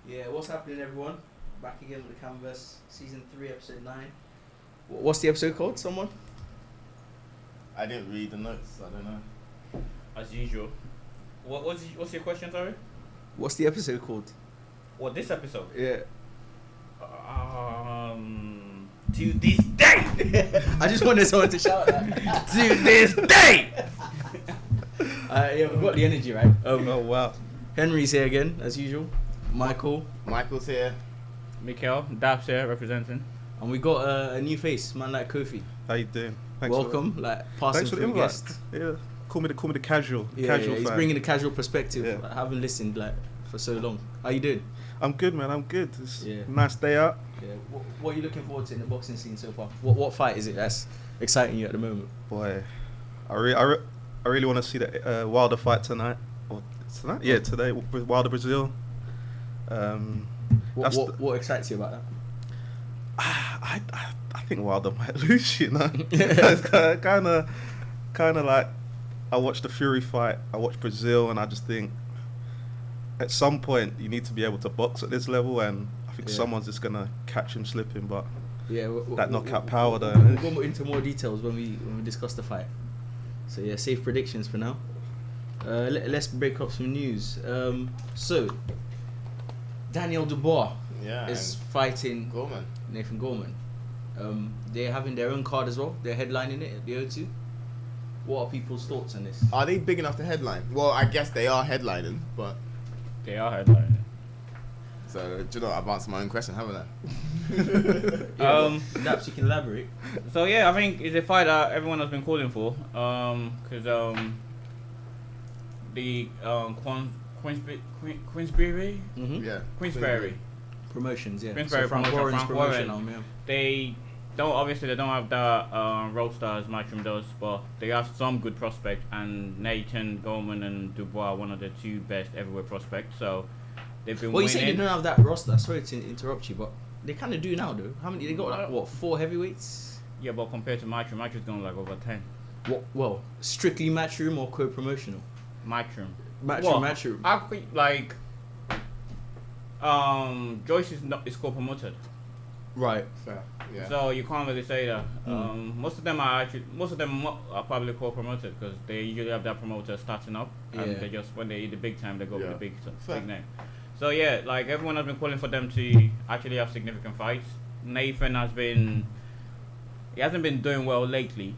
Yeah, what's happening, everyone? Back again with the Canvas, season 3, episode 9. What's the episode called? Someone? I didn't read the notes. I don't know. As usual. What's your question, sorry? What's the episode called? What, this episode? Yeah. To this day. I just wanted someone to shout that. To this day. Yeah, we've got the energy, right? Oh wow. Henry's here again, as usual. Michael's here. Mikhail, Daps here representing. And we got a new face, man like Kofi. How you doing? Thanks Welcome, passing for the through invite. guest. Yeah, call me the casual He's fan. bringing a casual perspective. Yeah. I haven't listened for so long. How you doing? I'm good, man. I'm good. It's Yeah. a nice day out. Yeah. What are you looking forward to in the boxing scene so far? What fight is it that's exciting you at the moment? Boy, I really want to see the Wilder fight tonight. Or tonight? Yeah, today. Wilder Brazil. What excites you about that? I think Wilder might lose. You know, it's kind of like I watched the Fury fight. I watched Brazil, and I just think at some point you need to be able to box at this level, and I think someone's just gonna catch him slipping. But that knockout power, though. We'll go into more details when we discuss the fight. So yeah, safe predictions for now. Let's break up some news. So Daniel Dubois is fighting Nathan Gorman. They're having their own card as well. They're headlining it at the O2. What are people's thoughts on this? Are they big enough to headline? Well, I guess they are headlining, but They are headlining. so do you know? I've answered my own question, haven't I? Perhaps you can elaborate. So yeah, I think it's a fight that everyone has been calling for. Because the Queensberry Yeah. Queensberry Promotions, yeah. Queensberry so Frank promotion, Warren's Frank promotion Warren. arm, yeah. They don't have the roadster as Matchroom does, but they have some good prospects, and Nathan Gorman and Dubois are one of the two best everywhere prospects. So they've been Well, you winning. say they don't have that roster. Sorry to interrupt you, but they kind of do now, though. How many? They got like what? 4 heavyweights? Yeah, but compared to Matchroom, Matchroom's going like over 10. What? Well, strictly matchroom or co-promotional? Matchroom. Matchroom. I think like Joyce is co-promoted. Right. Fair. Yeah. So you can't really say that. Most of them are probably co-promoted because they usually have that promoter starting up, and they just when they hit the big time they go with the big name. So yeah, like everyone has been calling for them to actually have significant fights. Nathan he hasn't been doing well lately,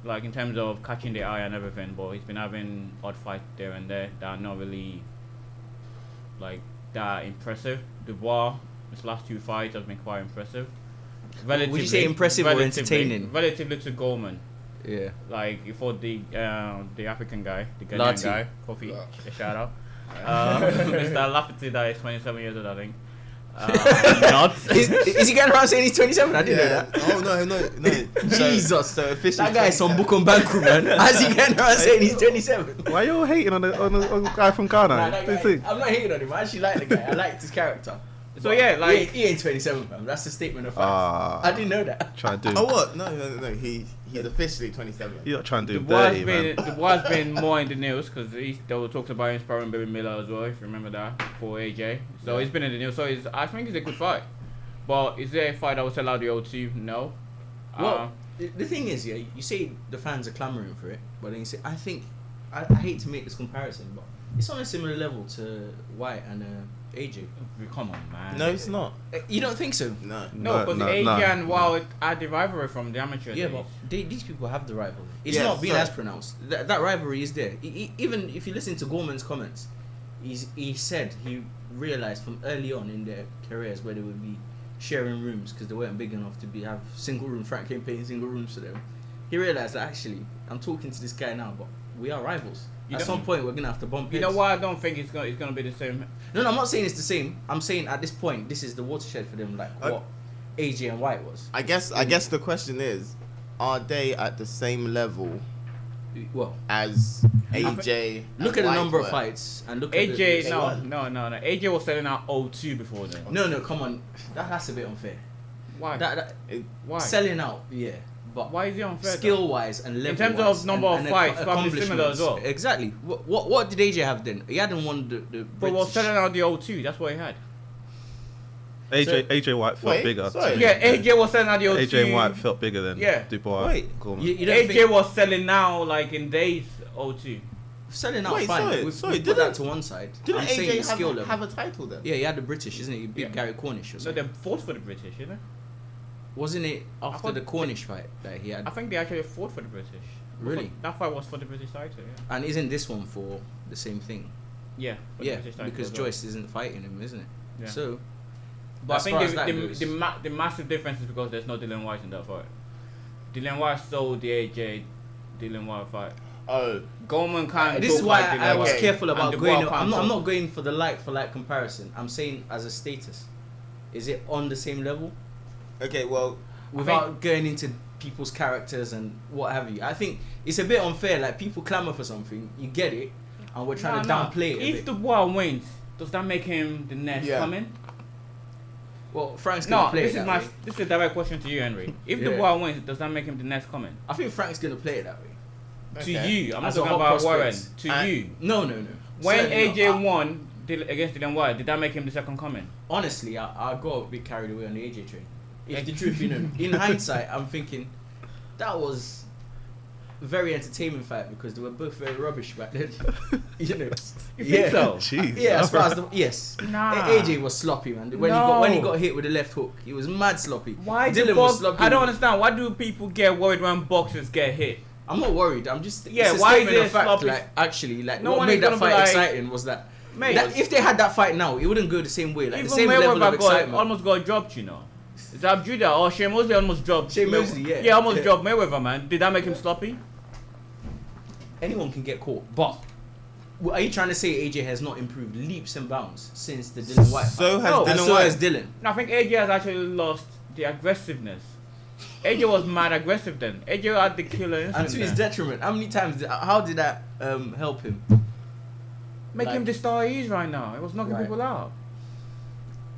like in terms of catching the eye and everything, but he's been having odd fights there and there that are not really like that impressive. Dubois, his last 2 fights have been quite impressive. Would you say impressive or entertaining? Relatively to Gorman. Yeah. Like you fought the African guy, the Ghanaian Lati. guy, Kofi, a shout out. Mr. Lafferty that is 27 years old, I think. Not. Is he getting around saying he's 27? I didn't know that. Oh no. Jesus. So officially, That guy is on book on Banku, man. How's he getting around saying he's 27? Why you all hating on the guy from Ghana? Nah, that guy, I'm not hating on him. I actually like the guy. I liked his character. So yeah, like he ain't 27, fam. That's a statement of fact. I didn't know that. Trying to do. Oh what? No. He's officially 27. You're not trying to do Dubois dirty, man. has been more in the news because they were talked about inspiring Baby Miller as well, if you remember that, for AJ. So he's been in the news. So I think it's a good fight. But is there a fight that will sell out the O2? No. Well, the thing is, you say the fans are clamoring for it, but then you say, I think, I hate to make this comparison, but it's on a similar level to White and AJ. Come on, man. No, it's not. You don't think so? No. No, because AJ and Wild had the rivalry from the amateur Yeah, days. but these people have the rivalry. It's Yeah, not being so- as pronounced. That rivalry is there. Even if you listen to Gorman's comments, he said he realized from early on in their careers where they would be sharing rooms because they weren't big enough to have single room. Frank came paying single rooms for them. He realized that actually I'm talking to this guy now, but we are rivals. At some point we're gonna have to bump heads. You know why I don't think it's gonna be the same? No, I'm not saying it's the same. I'm saying at this point this is the watershed for them, like what AJ and White was. I guess the question is, are they at the same level Well, as AJ? look at the number of fights and look at AJ, the no. AJ was selling out O2 before then. No, come on. That's a bit unfair. Why? Why? Selling out, yeah. But why is he unfair? skill wise and level in terms of number of fights, probably similar as well. Exactly. What did AJ have then? He hadn't won the But was selling out the O2. That's what he had. AJ White felt bigger. Yeah, AJ was selling at the OT. AJ White felt bigger than Dubois. Wait, Gorman. you don't AJ think was selling now like in days OT. selling out Wait, fine. sorry, Put that to one side. Didn't I'm saying his skill AJ level. have a title then? Yeah, he had the British, isn't it? He beat Yeah. Gary Cornish or So something. they fought for the British, you know? Wasn't it after thought the Cornish fight that he had? I think they actually fought for the British. Really? That fight was for the British title, yeah. And isn't this one for the same thing? Yeah, for the Yeah, British title because as well. Joyce isn't fighting him, isn't it? Yeah. So, But I as think far as that goes- the massive difference is because there's no Dylan White in that fight. Dylan White sold the AJ Dylan White fight. Oh, Gorman can't. this is talk why like Dylan I was White, careful and about Dubois going. can't I'm talk. not going for the like comparison. I'm saying as a status, is it on the same level okay. Well, without going into people's characters and what have you? I think it's a bit unfair. Like people clamour for something, you get it, and we're trying to downplay it. A If bit. Dubois wins, does that make him the next coming? Well, Frank's gonna No, play this it is that way. this is a direct question to you, Henry. If Yeah. Dubois wins, does that make him the next coming? I think Frank's gonna play it that way. To okay. you, I'm not As a talking hot about Warren. prospect. To And- you, No. when Certainly AJ not. won against Dylan White, did that make him the second coming? Honestly, I got a bit carried away on the AJ train. If the truth be known, in hindsight, I'm thinking that was a very entertaining fight because they were both very rubbish back then. You know, You think so? Jeez. yeah. As far as yes, Nah. AJ was sloppy, man. When he got hit with the left hook, he was mad sloppy. Why do Dylan was box- sloppy. I don't understand. Why do people get worried when boxers get hit? I'm not worried. I'm just Yeah, It's a why is statement it of fact. sloppy? Like actually, like No what one made is that gonna be fight like- exciting was that. Mate, That if they had that fight now, it wouldn't go the same way. Like even the same level of Mayweather excitement. almost got dropped, you know. Zab Judah or Shane Mosley almost dropped. Shane Mosley, yeah. Yeah, almost Yeah. dropped Mayweather, man. Did that make him sloppy? Anyone can get caught, but are you trying to say AJ has not improved leaps and bounds since the Dylan White fight? So has No, Dylan And so White. has Dylan. No, I think AJ has actually lost the aggressiveness. AJ was mad aggressive then. AJ had the killer And to his instinct. detriment, how many times? How did that help him? Make like- him the star he is right now. It was knocking Right. people out.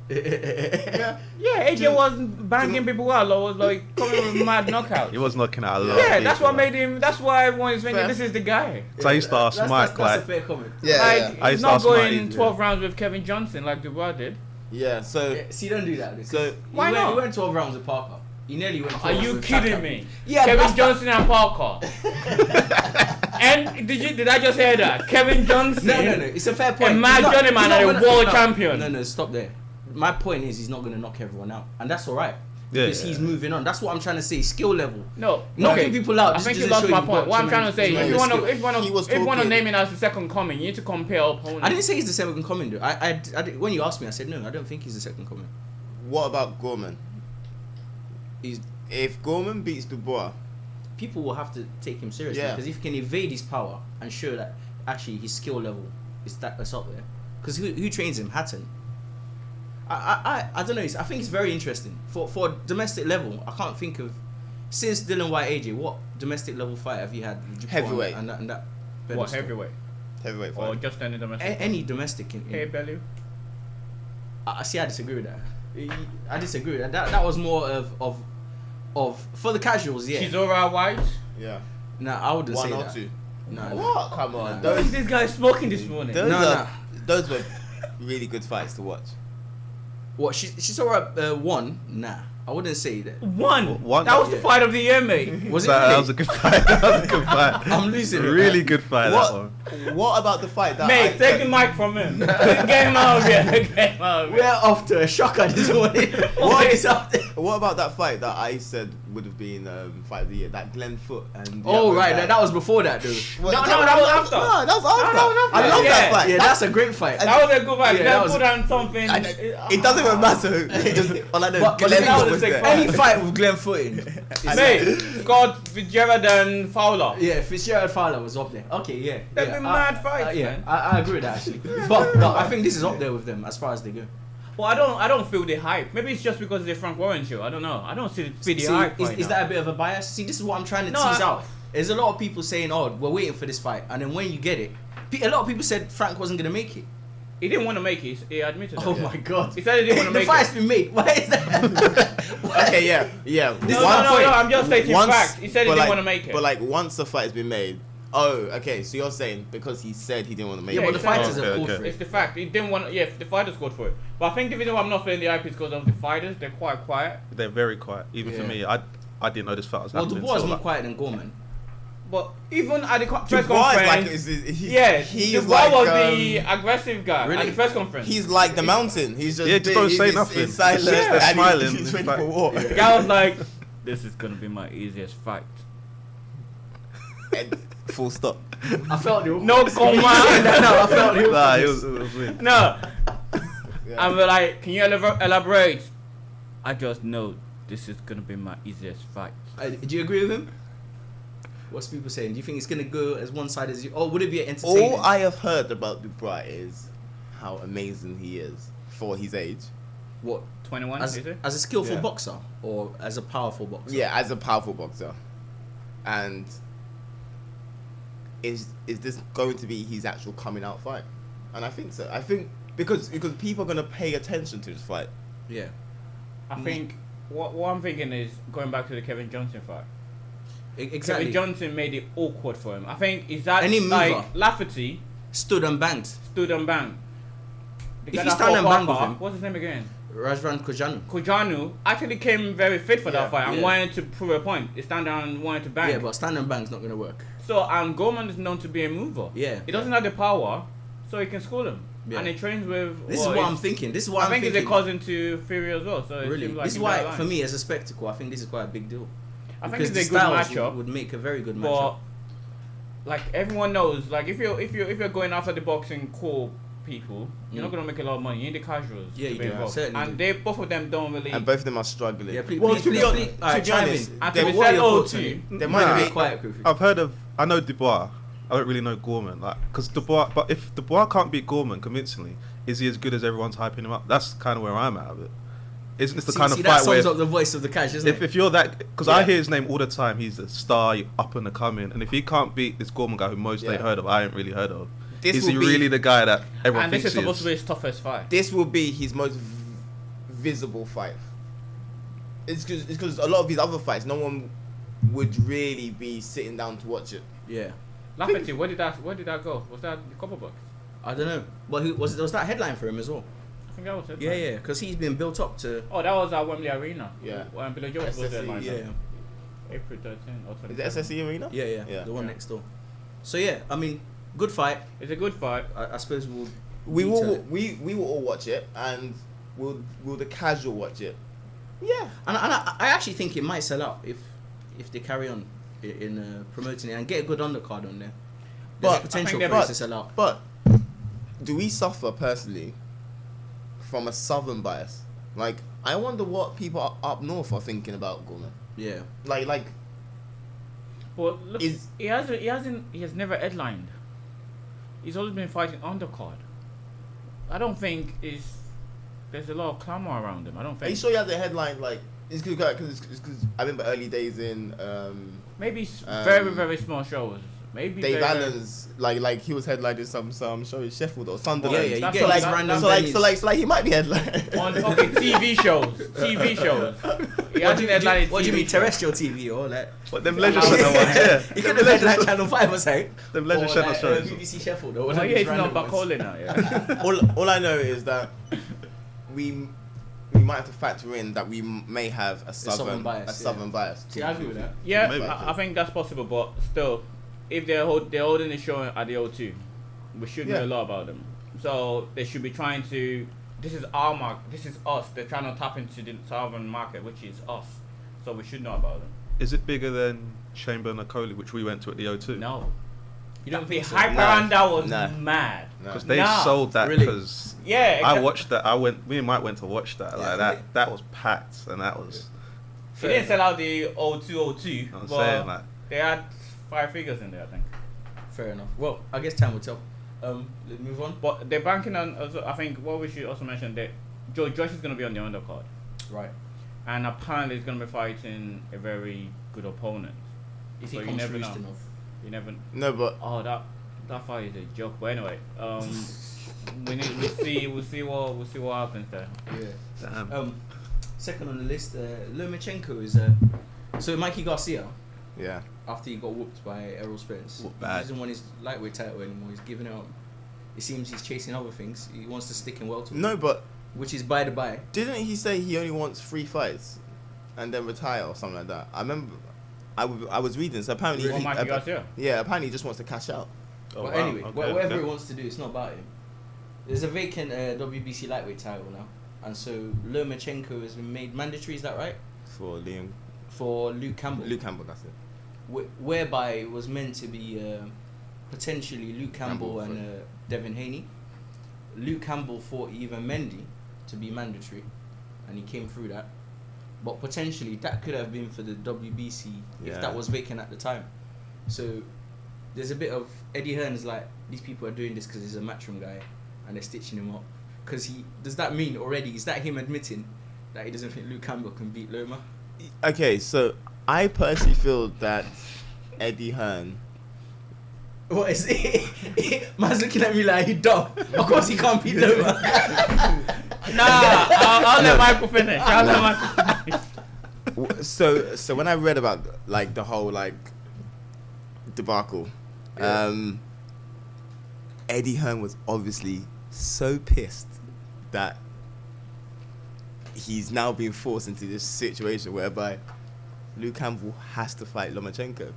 Yeah. Yeah, AJ wasn't banging people out. Like, was like coming with mad knockouts. He was knocking out a lot. Yeah, of that's people, what made him. That's why everyone is thinking Fair. this is the guy. So I used to ask Mike, that's like, a fair comment. Yeah, Like yeah. I he's used to not ask Mike, going yeah. 12 rounds with Kevin Johnson like Dubois did. Yeah. So Yeah, see, don't do that. because So- Why he went, not? He went 12 rounds with Parker. He nearly went 12 Are rounds you with kidding Taka. me? Yeah, but Kevin that's Johnson and Parker. And did I just hear that? Kevin Johnson. No. It's a fair point. And Matt He's not- Johnnyman he's not are a gonna- world no, champion. No, stop there. My point is he's not going to knock everyone out. And that's all right. Yeah, Because yeah. he's moving on. That's what I'm trying to say. Skill level. No, Knocking people out I just think you doesn't lost show my you've point. got What I'm trying to say, tremendous if you want skill. to, if you want to talking- name it as the second coming, you need to compare opponents. I didn't say he's the second coming, though. I when you asked me, I said no. I don't think he's the second coming. what about Gorman? He's If Gorman beats Dubois, people will have to take him seriously Yeah. because if he can evade his power and show that actually his skill level is that's up there. Because who trains him? Hatton. I don't know. I think it's very interesting for domestic level. I can't think of since Dylan White AJ. What domestic level fight have you had? Heavyweight. and that What pedestal? heavyweight heavyweight or fight. just any domestic? Any domestic. Hey, Bellew. I see. I disagree with that. I disagree with that. That was more of for the casuals. Yeah. Chisora White. Yeah. No, I wouldn't One say or that. two. No. What? Come on. Nah. What Those, is this guy smoking this morning? those, No, are, those were really good fights to watch. What she saw her one? Nah, I wouldn't say that. One. One- That was the Yeah. fight of the year, mate. Was it? that really? was a good fight. That was a good fight. I'm losing it. Really good fight, that one. What about the fight that Mate, take the mic from him. Get him out of here. Get him out of We're here. off to a shocker this morning. What is up there? What about that fight that I said would have been fight of the year? That Glenn Foot and the Oh other right, guy. that was before that, dude. Well, No, that was after. No, that was after. that was after. I love Yeah. that fight. Yeah, that's a great fight. That was a good fight. Yeah, Let's that was- put on something. It doesn't even matter. It just, all I know But Glenn that was Foot a was sick there. fight. Any fight with Glenn Foot in. Mate, Scott Fitzgerald and Fowler. Yeah, Fitzgerald Fowler was up there. Okay, yeah. They've yeah. been mad fights, yeah, man. I agree with that actually. But no, I think this is up there with them as far as they go. Well, I don't feel the hype. Maybe it's just because of the Frank Warren show. I don't know. I don't see the See, hype. is, right is now. that a bit of a bias? See, this is what I'm trying to No, tease I- out. There's a lot of people saying, "Oh, we're waiting for this fight," and then when you get it, a lot of people said Frank wasn't gonna make it. He didn't want to make it. He admitted Oh that. my god! He said he didn't want to The make fight's it. been made. Why is that? Okay, yeah. No, This is no, my no, point. no, I'm just stating Once- facts. He said he but didn't like- want to make it. But like once the fight has been made, Oh, okay. So you're saying because he said he didn't want to make Yeah, it. but the fighters have called for It's it. the fact. He didn't want. Yeah, the fighters called for it. But I think the reason why I'm not feeling the hype is because of the fighters. They're quite quiet. They're very quiet. Even for me, I didn't know this fight was Well, happening. Dubois is so, more like, quiet than Gorman. But even at the press Dubois conference, he's Dubois like was the aggressive guy Really? at the press conference. He's like the mountain. He's just just don't say nothing. He's silent. Just they're and smiling. He's It's ready like- for war. The guy was like, "This is gonna be my easiest fight." And full stop. I felt it. No, come on. No, I felt it. Nah, it was weird. No. Yeah. And we're like, "Can you elaborate?" I just know this is gonna be my easiest fight. Do you agree with him? What's people saying? Do you think it's gonna go as one side as you? Or would it be entertaining? All I have heard about Dubois is how amazing he is for his age. What? 21, As, is it? as a skillful Yeah. boxer or as a powerful boxer? Yeah, as a powerful boxer. And is this going to be his actual coming out fight? And I think so. I think because people are gonna pay attention to this fight. Yeah. I think what I'm thinking is going back to the Kevin Johnson fight. Exactly. Kevin Johnson made it awkward for him. I think is that Any mover. like Lafferty Stood and banged. stood and banged. The If guy you that stand fought and bang with Parker, him- what's his name again? Rajvan Kojanu. Kojanu actually came very fit for Yeah. that fight and Yeah. wanted to prove a point. He stand down and wanted to bang. Yeah, but stand and bang's not gonna work. So and Gorman is known to be a mover. Yeah. He doesn't have the power, so he can school him. Yeah. And he trains with. This is what I'm thinking. This is what I I'm think thinking. he's a cousin to Fury as well. So it Really, seems like this is he's why that for line. me as a spectacle, I think this is quite a big deal. I think Because it's a the good styles matchup. would make a very good But matchup. like everyone knows, like if you're going after the boxing core people, you're not gonna make a lot of money. You need the casuals. Yeah, to you be do, involved. certainly And do. they both of them don't really. And both of them are struggling. Yeah, please, well, please, to be please, honest, please. Alright, to be chime honest, in. And they to be what are said, your oh, thoughts on too. it? They Might might be be quiet, Kofi. I've heard of. I know Dubois. I don't really know Gorman, like, because Dubois. But if Dubois can't beat Gorman convincingly, is he as good as everyone's hyping him up? That's kind of where I'm at with it. Isn't this the kind of that fight where sums up the voice of the cash, isn't it? if you're that, because Yeah. I hear his name all the time, he's a star, up and coming, and if he can't beat this Gorman guy who most Yeah. ain't heard of, I ain't really heard of. This Is he will be- really the guy that everyone And this thinks is supposed he to be is? his toughest fight. this will be his most visible fight. It's because a lot of these other fights, no one would really be sitting down to watch it. Yeah. Lafferty, where did that go? Was that the Copper Box? I don't know. But who was that headline for him as well? I think that was it. Yeah, yeah, because he's been built up to. Oh, that was at Wembley Arena. Yeah. When Billy Jones was there. SSE, Like, Yeah, April 13 or Is 20. it SSE Arena? yeah, the one Yeah. next door. So yeah, I mean, good fight. It's a good fight. I suppose we'll. We detail will it. we will all watch it, and will the casual watch it? Yeah. And I actually think it might sell out if they carry on in promoting it and get a good undercard on there. There's But- potential I think for it but- to sell out. But do we suffer personally from a southern bias? Like, I wonder what people up north are thinking about Gorman. Yeah. Like But look, Is- he has never headlined. He's always been fighting undercard. I don't think there's a lot of clamour around him. I don't are you think. sure you have the headline? Like, it's because I remember early days in Maybe Um, very small shows. Maybe Dave very- Allen's, like he was headlining some show in Sheffield or Sunderland. Yeah, yeah, you That's get what these like- random So like, venues. so like he might be headlining. on okay TV shows. TV shows. He hasn't headlined What do you TV mean shows. terrestrial TV or like? What them leisure centre ones? Yeah, You could have headlined Channel 5 or something. them leisure Or centre like, shows. BBC Sheffield or Oh whatever. yeah, these it's not random back ones. calling now. Yeah. all I know is that we might have to factor in that we may have a southern bias, bias. Yeah, I agree with that. Yeah, Maybe. I think that's possible, but still, if they're holding the show at the O2, we should know Yeah. a lot about them. So they should be trying to. This is our market. This is us. They're trying to tap into the southern market, which is us. So we should know about them. Is it bigger than Chamber and Coley, which we went to at the O2? No, You don't think the so? hype No. around that was No. mad. No. Because they Nah, sold that really? because Yeah, I exact- watched that. Me and Mike went to watch that. Yeah, Like that was packed, and that was. They didn't sell out the O2, I'm but saying like. they had 5 figures in there, I think. Fair enough. Well, I guess time will tell. Let's move on. But they're banking on. Also, I think what we should also mention that Joe Josh is going to be on the undercard, Right. and apparently he's going to be fighting a very good opponent. If So he you comes never through know. enough. You never. No, but Oh, that fight is a joke. But anyway, we'll see what happens there. Yeah. Damn. Second on the list, Lomachenko is so Mikey Garcia Yeah. After he got whooped by Errol Spence. Whooped He bad. doesn't want his lightweight title anymore. He's giving it up. It seems he's chasing other things. He wants to stick in welterweight. No, but Which is by the by. didn't he say he only wants 3 fights and then retire or something like that? I remember I was reading. So apparently, Or Mikey Garcia. yeah, apparently he just wants to cash out. Oh, But wow. anyway, Okay, whatever okay. he wants to do, it's not about him. There's a vacant WBC lightweight title now, and so Lomachenko has been made mandatory. Is that right? For Liam, For Luke Campbell. Luke Campbell, that's it. Whereby it was meant to be potentially Luke Campbell Campbell, and Devin Haney. Luke Campbell fought even Mendy to be mandatory, and he came through that. But potentially that could have been for the WBC if Yeah. that was vacant at the time. So there's a bit of Eddie Hearn's like, these people are doing this because he's a matchroom guy, and they're stitching him up. Because does that mean already, is that him admitting that he doesn't think Luke Campbell can beat Loma? Okay, so I personally feel that Eddie Hearn. What is it? Man's looking at me like he dumb. Of course he can't beat Loma. I'll let Michael finish. I'll let Michael finish. So when I read about like the whole like debacle, Eddie Hearn was obviously so pissed that he's now being forced into this situation whereby Luke Campbell has to fight Lomachenko.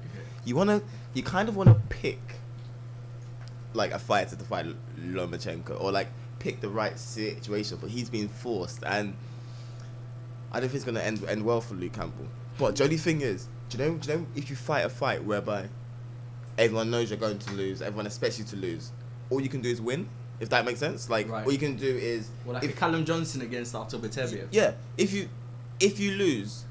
You kind of wanna pick like a fighter to fight Lomachenko, or like pick the right situation, but he's being forced, and I don't think it's gonna end well for Luke Campbell. But the only thing is, do you know if you fight a fight whereby everyone knows you're going to lose, everyone expects you to lose, all you can do is win. If that makes sense, like Right. all you can do is Well, like Callum Johnson against Artur Beterbiev. yeah. If you lose,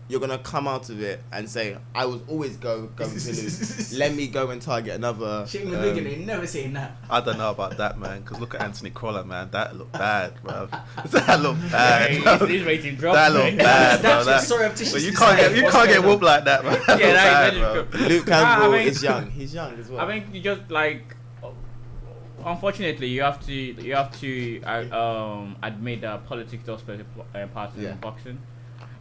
you're gonna come out of it and say, I was always going to lose. Let me go and target another. Shane McGuigan ain't never saying that. I don't know about that, man. Because look at Anthony Crolla, man. That looked bad, bro. That looked bad. Yeah, his rating dropped. That looked bad, bro. That's That, just surreptitious but you deciding can't get what's whooped like that, man. That Yeah, looked that bad, is bro. true. Luke Campbell I mean- is young. He's young as well. I think you just like, unfortunately, you have to admit that politics does play a part Yeah. in boxing.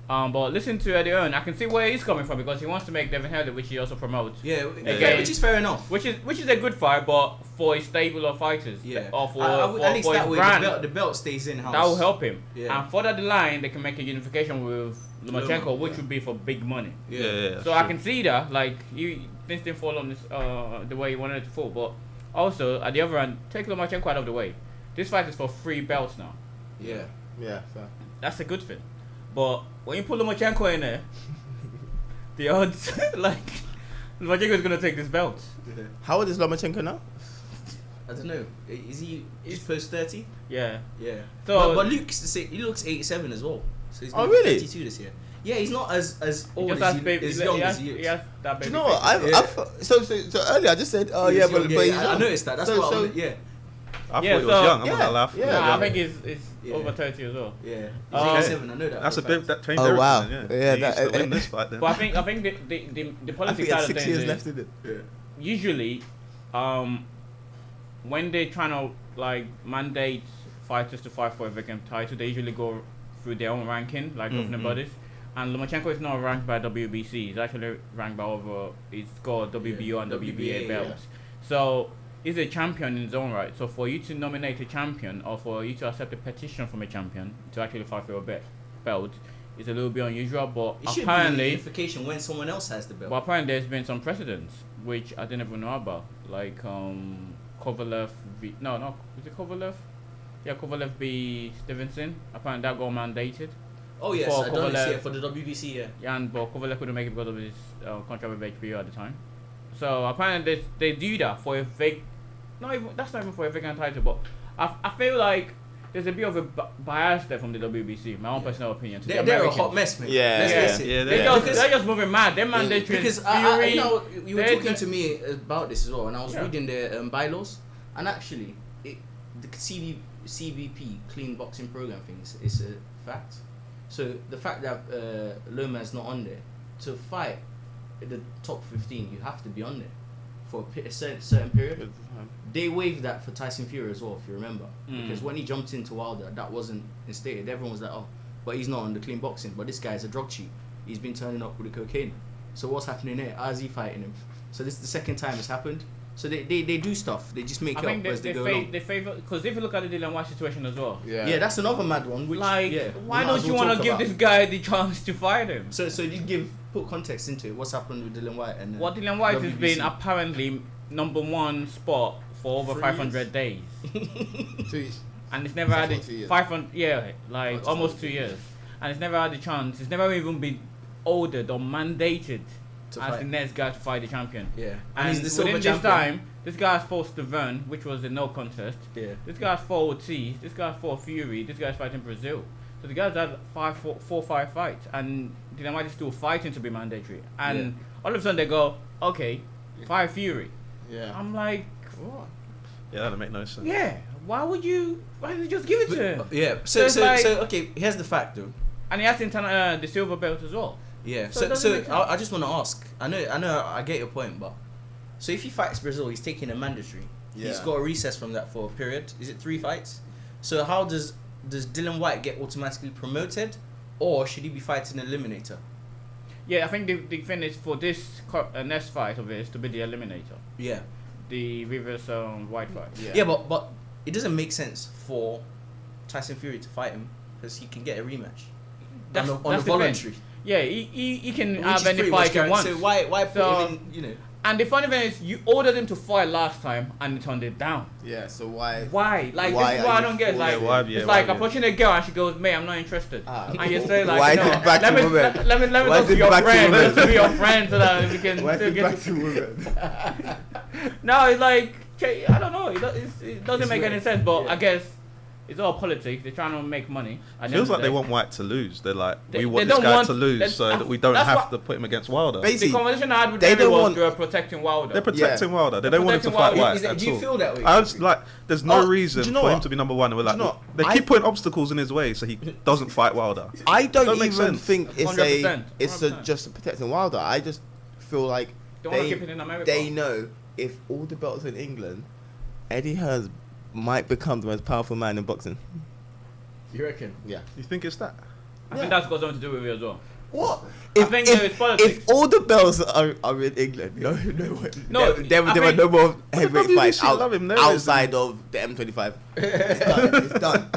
But listen to Eddie Hearn. I can see where he's coming from because he wants to make Devin Haney, which he also promotes. Yeah, Again, which is fair enough. Which is a good fight, but for a stable of fighters, Yeah, or for, at least for that his way brand, the belt stays in house. that will help him. Yeah. And further the line, they can make a unification with Lomachenko, Loma, which yeah. would be for big money. Yeah. So I can see that, like, things didn't fall on this the way you wanted it to fall. But also, at the other end, take Lomachenko out of the way. This fight is for 3 belts now. Yeah. yeah, fair. That's a good thing. But when you put Lomachenko in there, the odds, like, Lomachenko is going to take this belt. How old is Lomachenko now? I don't know. Is he just post 30? Yeah. Yeah. So- but he looks 87 as well. So he's Oh, gonna be really? 32 this year. Yeah, he's not as He old just as has as young as he he looks. has that Do baby you know what? face. So earlier I just said, oh He's yeah, young, but yeah, he's I young. noticed that. That's So- what so- yeah. I Yeah, thought he was so- young. I'm yeah, not gonna laugh. yeah. Nah, I Yeah. think he's Yeah. over 30 as well. Yeah. He's Okay. 87, I know that. That's for a fact. bit that changed Oh, everything. wow. Yeah, Yeah, he used to win this fight then. But I think the I politics think side it's of 6 things years is left in it. Yeah. usually, when they trying to like mandate fighters to fight for a vacant title, they usually go through their own ranking, like governing bodies. And Lomachenko is not ranked by WBC. He's actually ranked by over. He's got WBO and WBA WBA, belts. So he's a champion in his own right. So for you to nominate a champion, or for you to accept a petition from a champion to actually fight for a belt, is a little bit unusual. But It should apparently, be unification when someone else has the belt. but apparently there's been some precedents which I didn't even know about, like Kovalev v is it Kovalev? Yeah, Kovalev v Stevenson. Apparently that got mandated. Oh yes, for I done Kovalev. it for the WBC. Yeah. Yeah, but Kovalev couldn't make it because of his contract with HBO at the time. So apparently they do that for a that's not even for a vacant title, but I feel like there's a bit of a bias there from the WBC. My own personal opinion. To the They're a Americans. hot mess, man. Yeah. Let's Yeah. face it. Yeah, They're just moving mad. They're mandatory. Because Fury, you know, you were they're- talking to me about this as well, and I was Yeah. reading their bylaws, and actually, the CBP clean boxing program thing is a fact. So the fact that Loma is not on there to fight the top 15, you have to be on there for a certain period. They waived that for Tyson Fury as well, if you remember, because when he jumped into Wilder, that wasn't instated. Everyone was like, oh, but he's not on the clean boxing. But this guy's a drug cheat. He's been turning up with the cocaine. So what's happening there? How's he fighting him? So this is the second time it's happened. So they do stuff. They just make it up as they go along. They favor, because if you look at the Dylan White situation as well. Yeah, that's another mad one. Which, why don't you want to give this guy the chance to fight him? So you put context into it. What's happened with Dylan White and Dylan White WBC. has been apparently number 1 spot for over 500 days. 2 years. And it's never had 500. Yeah, That's almost 2 years. And it's never had a chance. It's never even been ordered or mandated as the next guy to fight the champion. Yeah. And he's the silver within this time, this guy's fought Devon, which was a no contest. Yeah. This guy's fought Ortiz. This guy's fought Fury. This guy's fighting Brazil. So the guy's had 5 fights, and Dylan White is still fighting to be mandatory. And all of a sudden they go, okay, fight Fury. Yeah. I'm like, what? Yeah, that'd make no sense. Yeah. Why would you just give it to him? Yeah. So okay. Here's the fact though. And he has the silver belt as well. Yeah. So I just want to ask. I know. I get your point, but so if he fights Brazil, he's taking a mandatory. Yeah. He's got a recess from that for a period. Is it 3 fights? So how does Dylan White get automatically promoted, or should he be fighting an eliminator? Yeah, I think the finish for this next fight of his to be the eliminator. Yeah. The reverse White fight. Yeah, but it doesn't make sense for Tyson Fury to fight him because he can get a rematch. That's on the the voluntary. thing. Yeah, he can Which have is any pretty much fight he wants. So why put him in, And the funny thing is, you ordered him to fight last time and he turned it down. Yeah, so why? Why? Like, Why this is what are I you don't get. Like, forcing it? it's like approaching a girl and she goes, mate, I'm not interested. And you say like, Why no, is it back let to me women? let me Why go is to it your back to friend. women? Let's be your friend so that we can Why is still it get back to women? No, it's like, I don't know. It doesn't make any sense. But Yeah. I guess it's all politics. They're trying to make money. It feels like they want White to lose. They're like, They- we they want this don't guy want- to lose so that we don't that's have what- to put him against Wilder. Basically, The conversation I had with they them don't was want- they were protecting Wilder. They're protecting Wilder. They They're don't want him to protecting fight Wilder. White at Do you all. feel that way? I was like, there's no do reason you know for him what? to be number 1. And we're like, Do you know they what? keep putting obstacles in his way so he doesn't fight Wilder. I don't Don't make even sense. think it's 100%, it's 100%. just protecting Wilder. I just feel like Don't want to keep it in America. they know if all the belts in England, Eddie Hearn might become the most powerful man in boxing. You reckon? Yeah. You think it's that? I think that's got something to do with it as well. What? I think there is politics. If all the belts are in England, no way. No, there I were think- no more heavyweight WBC fights love him, there outside of the M25. It's done.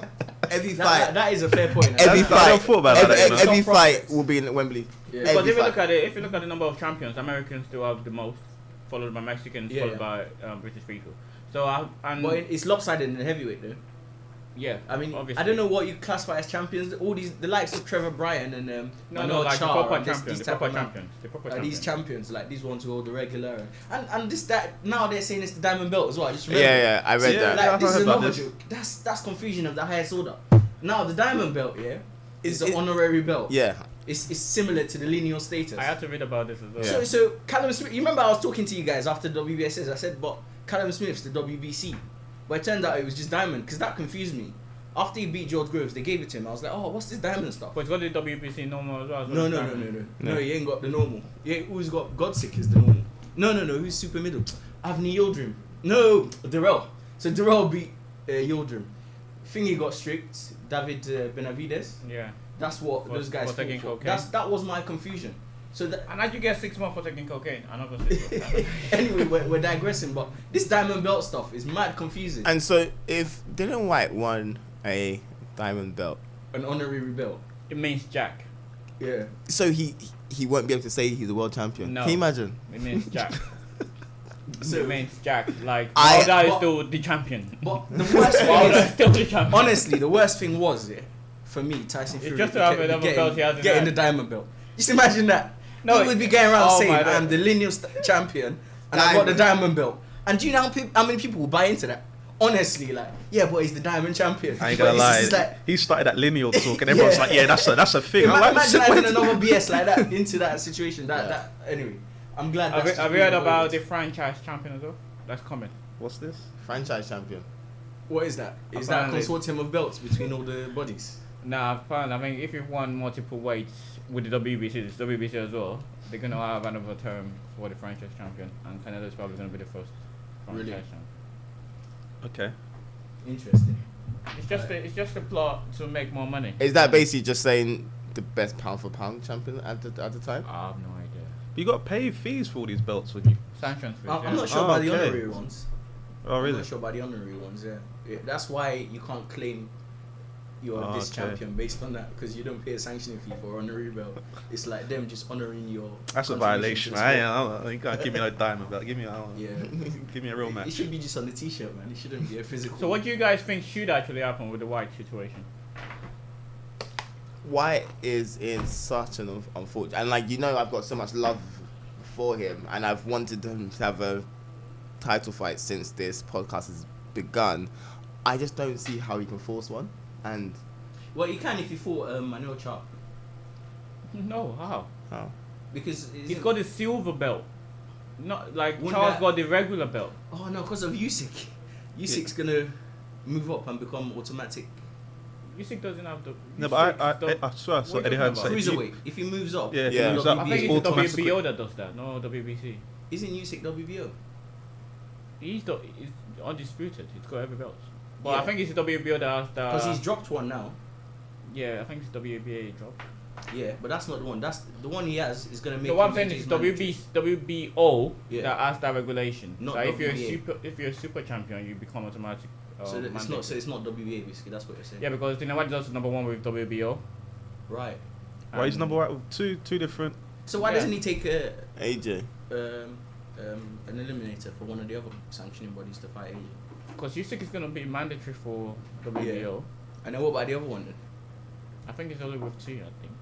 Every fight. That is a fair point. Every I fight, don't thought about that, you know. every Some fight profits. will be in Wembley. Yeah. Because Every if you fight. look at the number of champions, Americans still have the most, followed by Mexicans, Yeah, followed by British people. So But it's lopsided in the heavyweight though. yeah, I mean, obviously. I don't know what you classify as champions. All the likes of Trevor Bryan and No, Manuel like the Char proper and champions, these the type proper of man. champions, the proper These champions. champions, like these ones who hold the regular, and that now they're saying it's the diamond belt as well. I just remember. Yeah, I read that. Like, this I is heard about another this. joke. That's confusion of the highest order. Now the diamond belt, is Is the it- honorary belt. Yeah. It's similar to the lineal status. I had to read about this as well. Yeah. So Callum Smith, you remember I was talking to you guys after WBSS. I said, but Callum Smith's the WBC, but it turned out it was just diamond because that confused me. After he beat George Groves, they gave it to him. I was like, oh, what's this diamond stuff? But it's got the WBC normal as well. No, he ain't got the normal. Who's got Godsick is the normal. No, who's super middle? Avni Yildirim. No, Darrell. So Darrell beat Yildirim. Thingy got strict. David Benavides. Yeah. That's what For- those guys for taking fought for. cocaine. That was my confusion. So that, And how'd you get 6 months for taking cocaine? I'm not gonna say. anyway, we're digressing, but this diamond belt stuff is mad confusing. And so if Dylan White won a diamond belt, An honorary belt. It means Jack. Yeah. so he won't be able to say he's a world champion. No. Can you imagine? It means Jack. So, It means Jack. Like I- Wilder is but- still the champion. but the worst thing Wilder is is, still the champion. honestly, the worst thing was, for me, Tyson Fury just to have another belt he has in getting hand. the diamond belt. Just imagine that. No, he would be going around oh saying, my God. I'm the lineal champion, and I got the diamond belt. And do you know how many people will buy into that? Honestly, like, yeah, but he's the diamond champion. I ain't But gonna it's lie. just like, He started that lineal talk, and everyone's Yeah. like, "Yeah, that's a thing." I'm like, imagine "What adding is another BS like that into that situation. Anyway, I'm glad. Have that's you just heard been about avoided. the franchise champion as well? That's coming. What's this?" Franchise champion. What is that? Is that a Apparently- consortium of belts between all the bodies? Nah, apparently, I mean, if you've won multiple weights with the WBC, it's WBC as well, they're going to have another term for the franchise champion, and Canelo is probably going to be the first franchise Really? champion. Okay. Interesting. It's just a plot to make more money. Is that basically just saying the best pound for pound champion at the time? I have no idea. You got to pay fees for all these belts when you. Sanctions. I'm not sure about the honorary ones. Oh, really? I'm not sure about the honorary ones. Yeah. That's why you can't claim you're this champion based on that, because you don't pay a sanctioning fee for honorary belt. It's like them just honoring your. That's a violation. You can't give me no diamond belt. Give me give me a real match. It should be just on the t-shirt, man. It shouldn't be a physical. So what do you guys think should actually happen with the White situation? White is in such an unfortunate, and like I've got so much love for him, and I've wanted him to have a title fight since this podcast has begun. I just don't see how he can force one. And well, you can if you fought Manuel Chap. No, how? Because he's got the silver belt. Not like Charles got the regular belt. Oh no, because of Usyk. Usyk's gonna move up and become automatic. Usyk doesn't have the. No, but I swear I saw Eddie Hearn say cruiserweight. If he moves up, I think it's the WBO that does that. No, WBC. Isn't Usyk WBO? He's undisputed. He's got every belt. But I think it's the WBO that has that. Because he's dropped one now. Yeah, I think it's WBA dropped. Yeah, but that's not the one. That's the one he has is gonna make. So what I'm saying is WBO that has that regulation. Not like WBA. if you're a super champion, you become automatic. So it's not WBA basically. That's what you're saying. Yeah, because Dana White is also number one with WBO. Right. Why he's number one with two different. So why doesn't he take AJ? An eliminator for one of the other sanctioning bodies to fight AJ? Because Usyk is going to be mandatory for WBO. Yeah. And then what about the other one then? I think it's only with two, I think.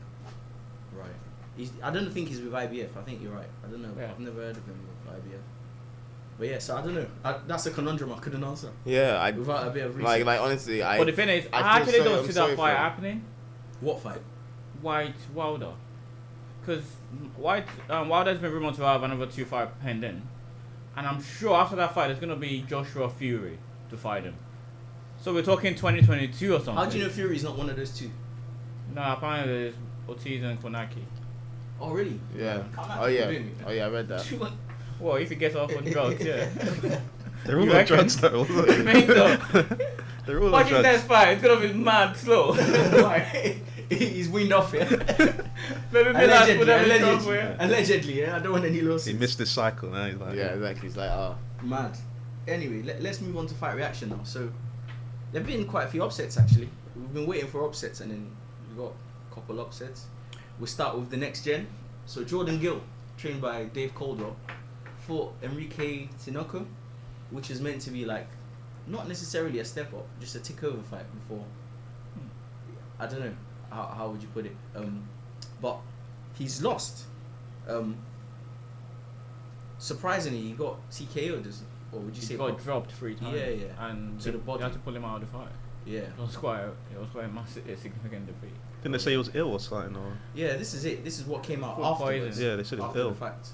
Right. I don't think he's with IBF. I think you're right. I don't know. Yeah. I've never heard of him with IBF. But yeah, so I don't know. That's a conundrum I couldn't answer. Yeah, without a bit of research. Like honestly, But the thing is, I actually don't see that fight happening. What fight? White Wilder. Because Wilder's been rumored to have another 2 fight pending. And I'm sure after that fight, there's going to be Joshua Fury to fight him. So we're talking 2022 or something. How do you know Fury's not one of those two? No, apparently there's Ortiz and Konaki. Oh, really? Yeah. Oh, yeah, I read that. Well, if he gets off on drugs, yeah. They're all on drugs, though. They're all on drugs. Watching this fight, it's going to be mad slow. He's weaned off, yeah? Allegedly, yeah? I don't want any losses. He missed his cycle now. He's like, yeah, exactly. He's like, mad. Anyway, let's move on to fight reaction now. So, there have been quite a few upsets, actually. We've been waiting for upsets, and then we've got a couple upsets. We'll start with the next gen. So, Jordan Gill, trained by Dave Caldwell, fought Enrique Tinoco, which is meant to be like, not necessarily a step up, just a tick over fight before. I don't know. How would you put it? But he's lost. Surprisingly, he got TKO'd, or would you say? He got dropped 3 times. Yeah. And to the body. They had to pull him out of the fight. Yeah. It was quite a massive, significant defeat. Didn't they say he was ill or something? Or? Yeah, this is it. This is what came out Food afterwards. poison. Yeah, they said he was ill. The fact.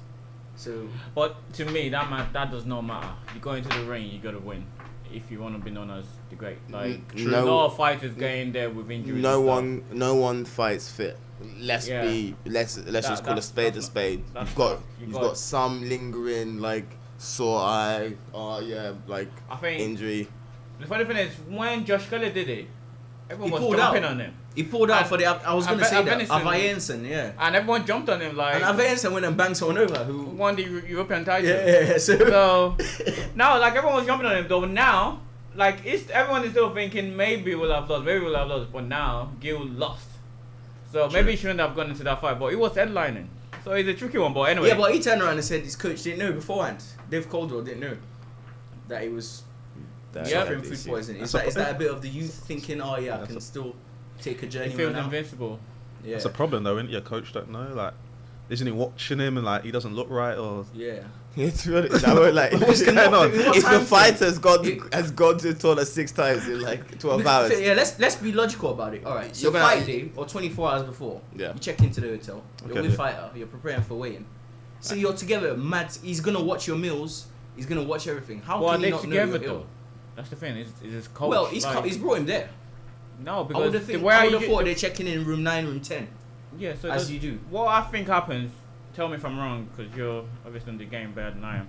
So, but to me, that does not matter. You go into the ring, you gotta win. If you want to be known as the great, like a lot of fighters getting there with injuries. No one fights fit. Let's just call a spade a spade. You've got some lingering like sore eye. I think injury. The funny thing is, when Josh Kelly did it, everyone was jumping on him. He pulled out for the. I was gonna say that Avayensen, yeah. And everyone jumped on him like. And Avayensen went and banged someone over who won the European title. Yeah. So now, like everyone was jumping on him, though. Now, like everyone is still thinking maybe we'll have lost, but now Gil lost. So maybe he shouldn't have gone into that fight, but he was headlining. So it's a tricky one, but anyway. Yeah, but he turned around and said his coach didn't know beforehand. Dave Caldwell didn't know that he was suffering food poisoning. Is that a bit of the youth thinking, oh yeah, I can still take a journey? He feels invincible. Yeah. That's a problem though, isn't it? Your coach don't know, like, isn't he watching him and like he doesn't look right or? Yeah. It's really what's going on? If the fighter has gone to the toilet 6 times in like 12 hours. Yeah, let's be logical about it. All right, so fight day or 24 hours before. Yeah. You check into the hotel. You're with fighter. You're preparing for weigh-in. So you're together. Mad. He's gonna watch your meals. He's gonna watch everything. How can he not know you're ill? That's the thing. Is his coach? Well, he's brought him there. No, because I would have thought they're checking in room 9, room 10. Yeah, so as you do. What I think happens. Tell me if I'm wrong, because you're obviously in the game better than I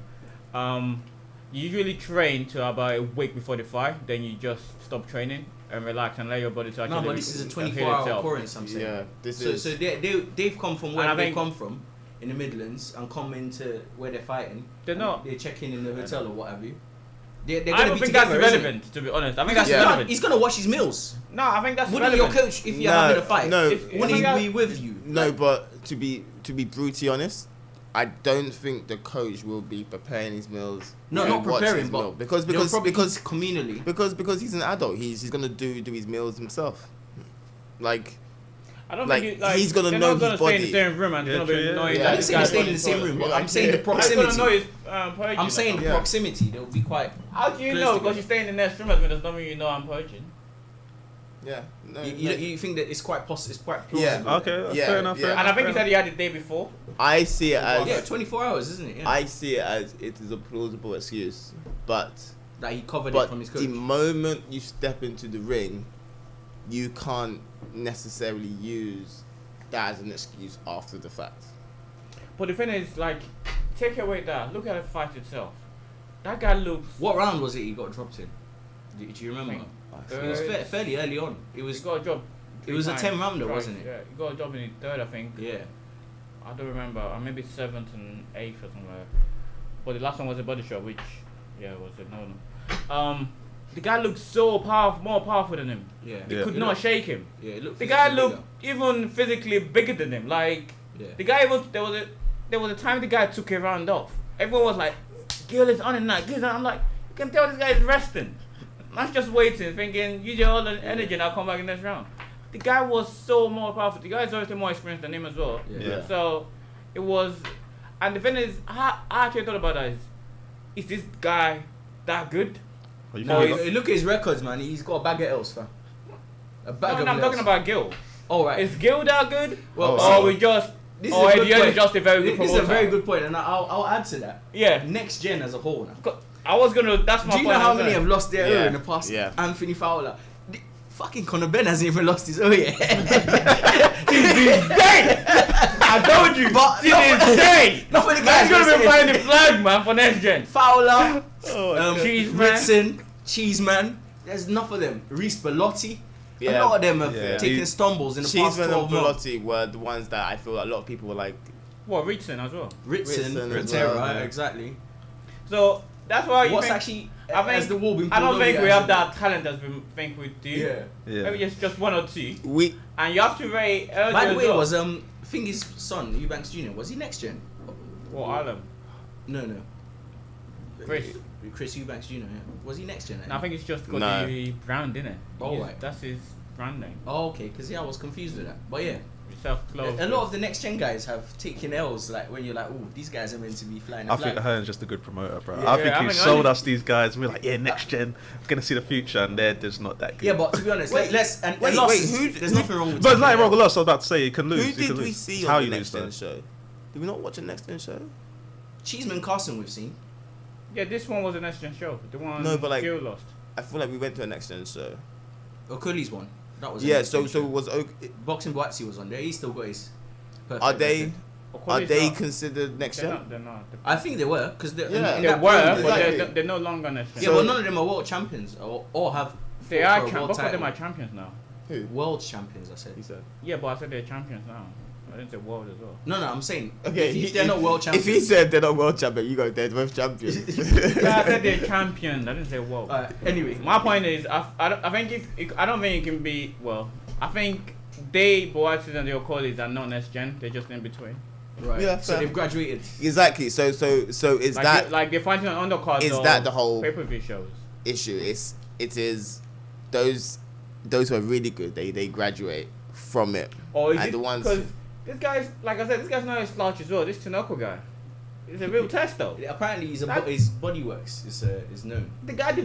am. You usually train to about a week before the fight, then you just stop training and relax and let your body to actually. No, but this is a 24-hour occurrence. I'm saying. Yeah, So they've come from where they come from in the Midlands and come into where they're fighting. They're not. They're checking in the hotel or what have you. They're I going don't to be think together, that's irrelevant, to be honest. I think that's irrelevant. He's going to watch his meals. No, I think that's Wouldn't relevant. your coach, if you're having a fight, wouldn't he be with you? No, but to be brutally honest, I don't think the coach will be preparing his meals. No, not preparing, but because communally. Because he's an adult, he's gonna do his meals himself. Like, I don't like, think he's gonna know his body. Stay in the same room and gonna be knowing I that. didn't say he's staying in the same room. But I'm saying the proximity. He's gonna know his I'm saying the proximity. They'll be quite. How do you know? Because you stay in the next room, does not mean you know I'm poaching. Yeah. No, you think that it's quite possible? It's quite plausible. Yeah. Okay. Fair enough. And I think he said he had it the day before. I see it as 24 hours, isn't it? Yeah. I see it as it is a plausible excuse, but that he covered it from his coach. The moment you step into the ring, you can't necessarily use that as an excuse after the fact. But the thing is, like, take away that. Look at the fight itself. That guy looks. What round was it he got dropped in? Do you remember? It was fairly early on. He got a job. It was a 10 rounder, wasn't it? Yeah, he got a job in the third, I think. Yeah. I don't remember. Or maybe 7th and 8th or something like that. But the last one was a body shot, which, was a no. The guy looked so more powerful than him. Yeah. They could not shake him. Yeah, the guy looked even physically bigger than him. Like, the guy there was a time the guy took a round off. Everyone was like, Gil is on it now. I'm like, you can tell this guy is resting. Not just waiting, thinking, use your all the energy and I'll come back in this round. The guy was so more powerful. The guy is obviously more experienced than him as well. Yeah. So, it was... And the thing is, I actually thought about that is this guy that good? Look at his records, man. He's got a bag of L's, fam. I'm talking about Gil. Oh, right. Is Gil that good? Well, or we just... This is a good point. Just a very good promoter. This is a very good point, and I'll add to that. Yeah. Next gen as a whole now. I was gonna. That's my point. Do you know how many have lost their O in the past? Yeah. Anthony Fowler. Fucking Conor Ben hasn't even lost his O yet. To this day! I told you! But to this day! Not for the guys. He's gonna be flying the flag, man, for next gen. Fowler, Cheeseman, Cheeseman. There's enough of them. Reece Bellotti. Yeah. A lot of them have taken stumbles in the past 12 months. Bellotti were the ones that I feel like a lot of people were like... What, Ritson as well? Ritson, right, exactly. So, that's why I think the wall been I don't think we have that talent as we think we do. Yeah. Maybe it's just one or two. And you have to rate... By the way, was Fingy's son, Eubanks Jr., was he next gen? What, Adam? No. Chris Eubanks Jr., yeah. Was he next gen? No, I think it's just got the brand, innit? Oh, right. That's his brand name. Oh, okay, because I was confused with that. But yeah. Self-clothed. A lot of the next gen guys have taken L's, like when you're like, oh, these guys are meant to be flying. I think Hearn's just a good promoter, bro. Yeah. I think he sold us these guys. We're like, next gen, we're gonna see the future, and they're just not that good. Yeah, but to be honest, there's nothing wrong with. There's nothing wrong with loss. I was about to say, you can lose. Who did we see on the Next Gen show? Did we not watch a Next Gen show? Cheeseman Carson we've seen. Yeah, this one was a Next Gen show. The one Gil lost. I feel like we went to a Next Gen show. O'Cully's one. That was so was Boxing Boatsy was on there. He still got his. Are they considered Next Gen? They're not. I think they were because they were, but they're no longer Next Gen. Yeah, but none of them are world champions or have. They are. Both of them are champions now. Who? World champions, I said. He said. Yeah, but I said they're champions now. I didn't say world as well. No, I'm saying. Okay, if they're not world champions. If he said they're not world champions, you go, they're both champions. Yeah, I said they're champions. I didn't say world. Anyway, my point is, I don't think it can be. Well, I think Boatis and the O'Colleys are not next gen. They're just in between. Right. Yeah, so they've graduated. Exactly. So is like that like they're fighting on undercards? Is that the whole pay-per-view shows issue? It is those who are really good. They graduate from it. Or is the ones. Because this guy's, like I said, this guy's not a slouch as well. This Tinoco guy. It's a real test though. Apparently his body works is known. The guy it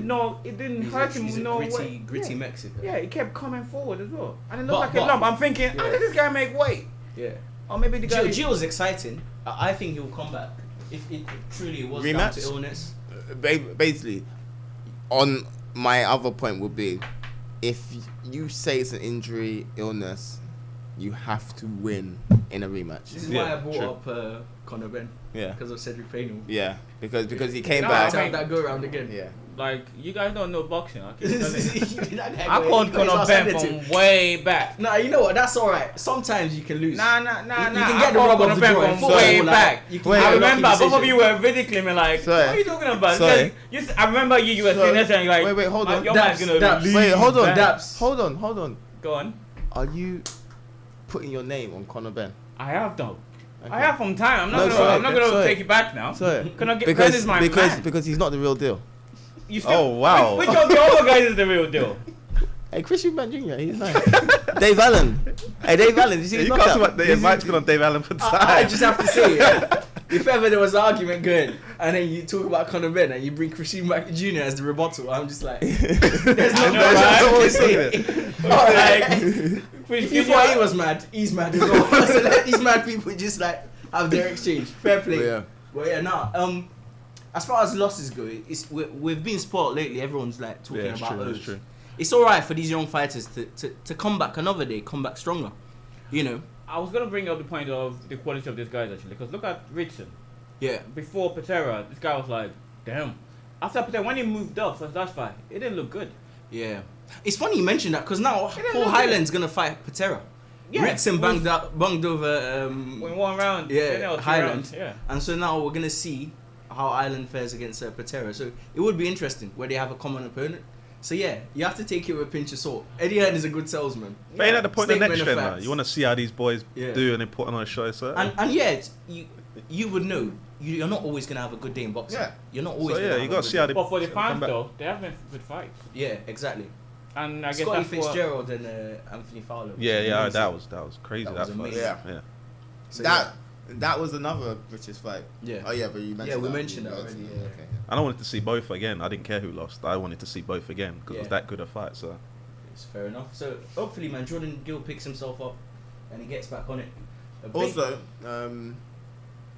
didn't hurt him. He's a gritty Mexican. Yeah, he kept coming forward as well. And it looked like a lump. I'm thinking, how did this guy make weight? Yeah. Or maybe the guy... Gio's exciting. I think he'll come back. If it truly was down to illness. Basically, on my other point would be, if you say it's an injury, illness, you have to win in a rematch. This is why I brought up Conor Benn. Yeah. Because of Cedric Payne. Yeah, because he came No, back. I mean- That go around again. Yeah. Like, you guys don't know boxing. I keep telling you. That guy I go- called he plays Conor our Ben sedative. from way back. Nah, you know what? That's alright. Sometimes you can lose. Nah. You can I get the called rub Conor of the Ben draw in from football, way like, back. you can Wait, get I a remember lucky both of decision. you were ridiculing me like, Sorry. what are you talking about? Sorry. Because I remember you were Sorry. sitting there saying like, Wait, hold on. Your man's gonna Daps. lose. Wait, hold on. man. Daps. Hold on. Go on. Are you putting your name on Conor Ben? I have though. Okay. I have from time. I'm No, not sorry. gonna Sorry. take it back now. Sorry. Can I get Ben is my man? Because he's not the real deal. You still, Oh, wow. Which of the other guys is the real deal? Hey, Christian Ben Jr. He's nice. Dave Allen. Hey, Dave Allen. You see his You can't knockout? talk about Mike's been on Dave Allen for time. I just have to say, if ever there was an argument going, and then you talk about Conor Ben and you bring Christian Mack Jr. as the rebuttal, I'm just like, there's I no know, right? way to say it. Alright. Which If you thought he was mad, he's mad as well. So let these mad people just like have their exchange. Fair play. Yeah. But yeah, nah. As far as losses go, we've been spoiled lately. Everyone's like talking Yeah, it's about true, those. it's true. It's alright for these young fighters to come back another day, come back stronger. You know. I was gonna bring up the point of the quality of these guys actually, because look at Richardson. Yeah. Before Patera, this guy was like, damn. After Patera, when he moved up for his last fight, it didn't look good. Yeah. It's funny you mentioned that because now didn't Paul look Highland's gonna fight Patera. Yeah, Ritson it was- banged over In one round, yeah, or two Highland. rounds, yeah. And so now we're gonna see how Ireland fares against Patera. So it would be interesting where they have a common opponent. So yeah, you have to take it with a pinch of salt. Eddie Hearn is a good salesman. But ain't that the point of the Statement next of gen, though? facts. You want to see how these boys Yeah. do and they put on a show. So, And yeah, you would know you're not always gonna have a good day in boxing. Yeah. You're not always. so gonna yeah, have you a got good to see day. how they But for the come fans back. though, they have been good fights. Yeah, exactly. And I guess Scotty that's what, Fitzgerald and Anthony Fowler. was Yeah, amazing. that was crazy. That That, was fight. amazing. Yeah. So, That was another British fight. Yeah. Oh yeah, but you mentioned. Yeah, we that. mentioned that already, yeah. Okay. And I wanted to see both again. I didn't care who lost. I wanted to see both again because it was Yeah. that good a fight. So It's fair enough. So hopefully, man, Jordan Gill picks himself up and he gets back on it. A big- Also,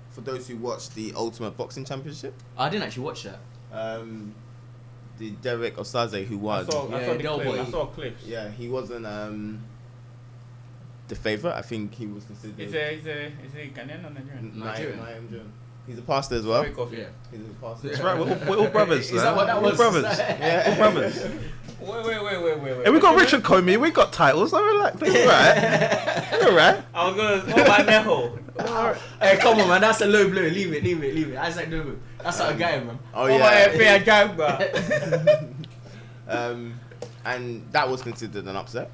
for those who watched the Ultimate Boxing Championship, I didn't actually watch that. the Derek Osaze who I won. saw, Yeah, I saw the Del clips. Boy. I saw clips. Yeah, he wasn't the favourite. I think he was considered. Is he Ghanaian or Nigerian? Nigerian. Nigerian. He's a pastor as well. Very coffee. Yeah. He's a pastor. that's right. We're all brothers. Is that what that We're was? brothers. Yeah. We're brothers. Wait. Hey, we got Richard Comey. We got titles. So relax. We're all right. We're all right. I was gonna. What about Neho? Hey, come on, man. That's a low blow. Leave it. Isaac Noble. That's not a guy, man. Oh What about yeah. FA Jagba? And that was considered an upset.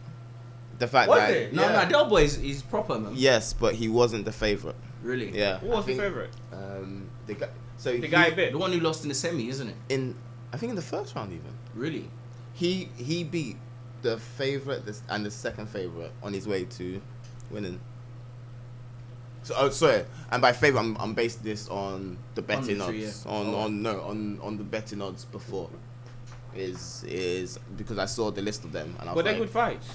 The fact Was that it? No, Del Boy is proper, man. yes, but he wasn't the favourite. Really? Yeah. Who was I the think, favourite? The guy. So The guy bit. The one who lost in the semi, isn't it? I think in the first round even. Really? He beat the favourite and the second favourite on his way to winning. So sorry, and by favourite I'm based this on the betting Commentary, odds yeah. on the betting odds before is because I saw the list of them and I was But they're like, good fights.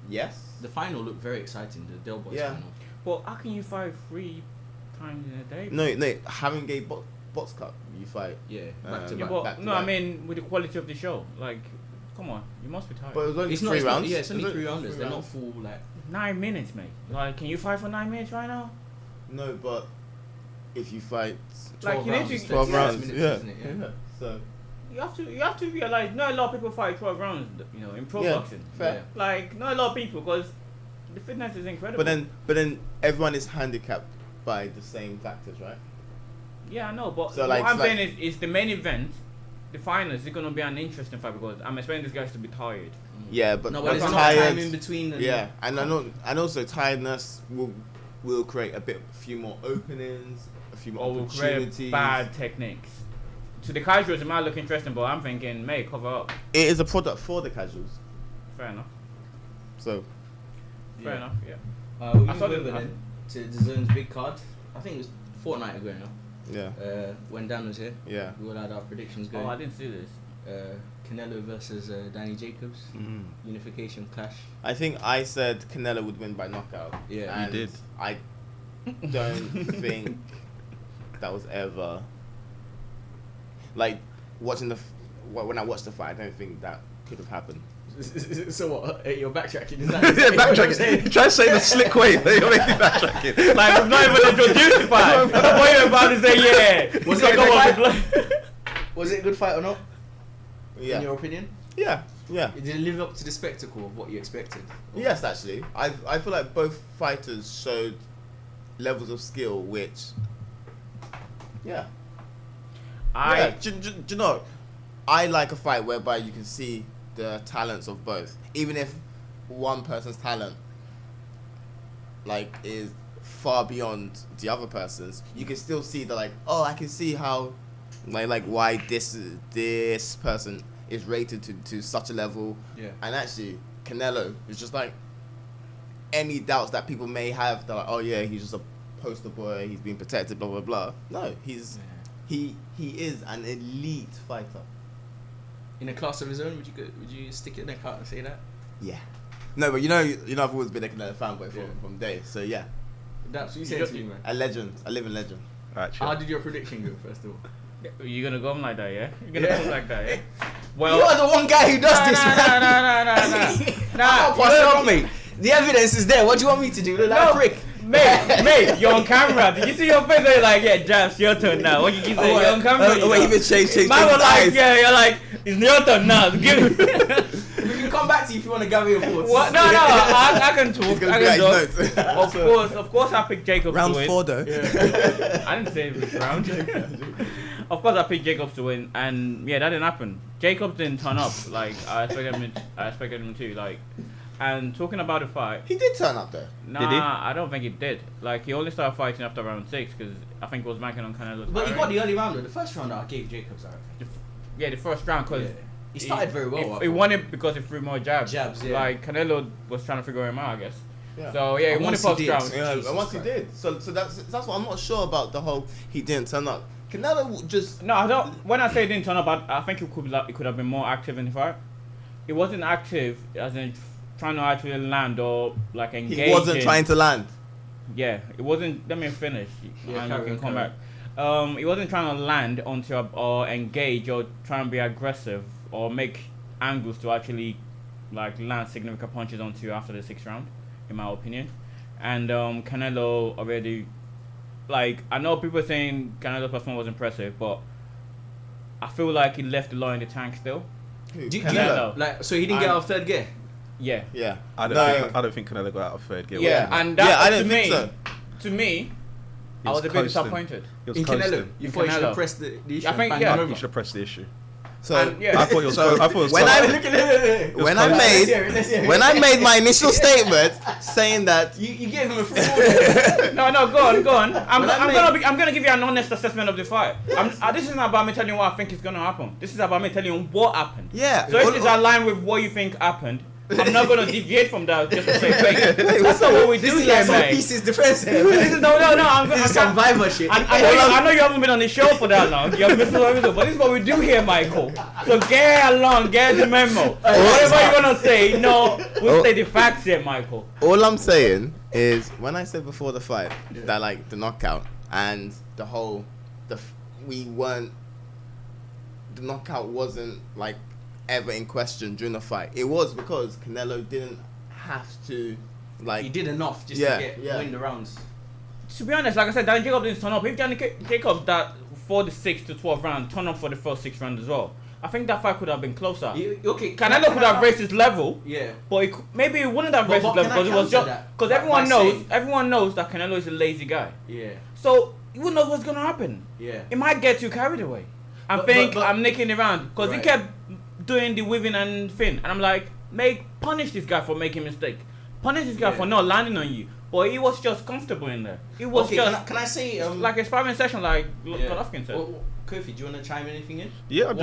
yes. The final looked very exciting. The Del Boy's Yeah. final. Well, how can you fight 3 times in a day? No, having gay box cup you fight. Yeah. Back to Yeah, Yeah, back. but back to no, I back. mean with the quality of the show. Like, come on, you must be tired. But it was only It's not. three It's not rounds. yeah, it's only It was 3 rounders. three They're not rounds. full like. 9 minutes, mate. Like, can you fight for 9 minutes right now? No, but if you fight 12 Like, you need rounds, to- it's 12 36 rounds, minutes, yeah. isn't it? Yeah. So You have to realize not a lot of people fight 12 rounds. You know, in pro Yeah. boxing. fair. Like, not a lot of people because the fitness is incredible. But then everyone is handicapped by the same factors, right? yeah, I know. But So, what like- I'm like- saying is the main event, the finals, is gonna be an interesting fight because I'm expecting these guys to be tired. Yeah, but No, but that's there's what no I'm time in between. And Yeah, and I know, and also tiredness will create a few more openings, a few more Or will create opportunities. bad techniques. To the casuals, it might look interesting, but I'm thinking, mate, cover up. It is a product for the casuals, Fair enough. so Fair Yeah. enough. Yeah. We I saw move the- then to the Zone's big card. I think it was a fortnight ago now. yeah, When Dan was here, yeah. we all had our predictions Oh, I going. didn't see this. Canelo versus Danny Jacobs. Mm. Unification clash. I think I said Canelo would win by knockout. Yeah, you and did. I don't think that was ever like watching when I watched the fight. I don't think that could have happened. So what? You're backtracking? Is that backtracking. You try to say in a slick way that you're making backtracking. Like, we've not even introduced the fight. What you're about to say, yeah. Was it a good fight? Was it a good fight or not? Yeah. In your opinion? Yeah. Did it live up to the spectacle of what you expected? Yes, actually. I feel like both fighters showed levels of skill which... Yeah. Do you know, I like a fight whereby you can see the talents of both. Even if one person's talent like is far beyond the other person's, you can still see that, like, oh, I can see how like why this person is rated to such a level. Yeah. And actually Canelo is just like, any doubts that people may have, they're like, oh yeah, he's just a poster boy, he's being protected, blah blah blah. No, he is an elite fighter. In a class of his own, would you stick it in a cart and say that? Yeah. No, but you know I've always been a Canelo fanboy from day. So yeah. That's what you said to me, man. A legend, a living legend. Right, how did your prediction go, first of all? You're gonna go on like that, yeah? You're gonna go like that, yeah? Well, you are the one guy who does this, man. Nah. Pass it on, mate. The evidence is there. What do you want me to do? Look like a prick. Mate, you're on camera. Did you see your face? You're like, yeah, Jazz, your turn now. What you keep saying? You're on camera. Wait, even change. Man was like, yeah, you're like, it's your turn now. Give We can come back to you if you want to gather your thoughts. What? No, I can talk. I can talk. Of course, I picked Jacobs round to win. 4 though. Yeah. I didn't say it was round. Of course, I picked Jacobs to win, and yeah, that didn't happen. Jacobs didn't turn up like I expected him to. Like, and talking about the fight, he did turn up though. Nah, did he? I don't think he did. Like, he only started fighting after round 6 because I think it was banking on Canelo's. But he got the early round though. The first round I gave Jacobs, I reckon. Yeah, the first round because he started very well. He won it because he threw more jabs. Yeah. Like, Canelo was trying to figure him out, I guess. Yeah. So yeah, he won the first round. Yeah, and once he did, so that's what I'm not sure about the whole he didn't turn up. Canelo just no, I don't. When I say he didn't turn up, I think it could have been more active in the fight. He wasn't active as in trying to actually land or like engage. He wasn't trying to land. Yeah, it wasn't. Let me finish. Yeah, and you can come back. He wasn't trying to land onto or engage or try and be aggressive or make angles to actually like land significant punches onto you after the 6th round, in my opinion. And Canelo already, like, I know people saying Canelo's performance was impressive, but I feel like he left the law in the tank still. Canelo. Like, so he didn't get out of third gear? Yeah. Yeah. I don't think Canelo got out of third gear. Yeah, and that, I didn't think so. To me, I was a bit disappointed. In Canelo, you thought you should have pressed the issue. I think you should have pressed the issue. So yeah. I thought it was. When I made my initial statement saying that you gave him a free order. No, go on. I'm gonna give you an honest assessment of the fight. This isn't about me telling you what I think is gonna happen. This is about me telling you what happened. Yeah. So if it's aligned with what you think happened, I'm not gonna deviate from that just to say fake. That's not what we do here, man. This is pieces defense. No. This is survivor shit. I know you haven't been on the show for that long. You have missed the episode, but this is what we do here, Michael. So get along, get the memo. Whatever you're gonna say, we'll say the facts here, Michael. All I'm saying is, when I said before the fight that like the knockout and the knockout wasn't like ever in question during the fight. It was because Canelo didn't have to, like, he did enough just to win the rounds. To be honest, like I said, Dan Jacobs didn't turn up. If Dan Jacobs that for the 6th to 12th round turned up for the first 6 rounds as well, I think that fight could have been closer. Canelo could have raised his level. Yeah. But maybe he wouldn't have raised his level because it was just because everyone knows that Canelo is a lazy guy. Yeah. So you wouldn't know what's gonna happen. Yeah. It might get you carried away. I'm nicking around because he kept doing the weaving and thing, and I'm like, punish this guy for making mistake, punish this guy for not landing on you. But he was just comfortable in there. It was just. Can I say like a sparring session, like Golovkin said. Kofi, do you want to chime anything in? Yeah, I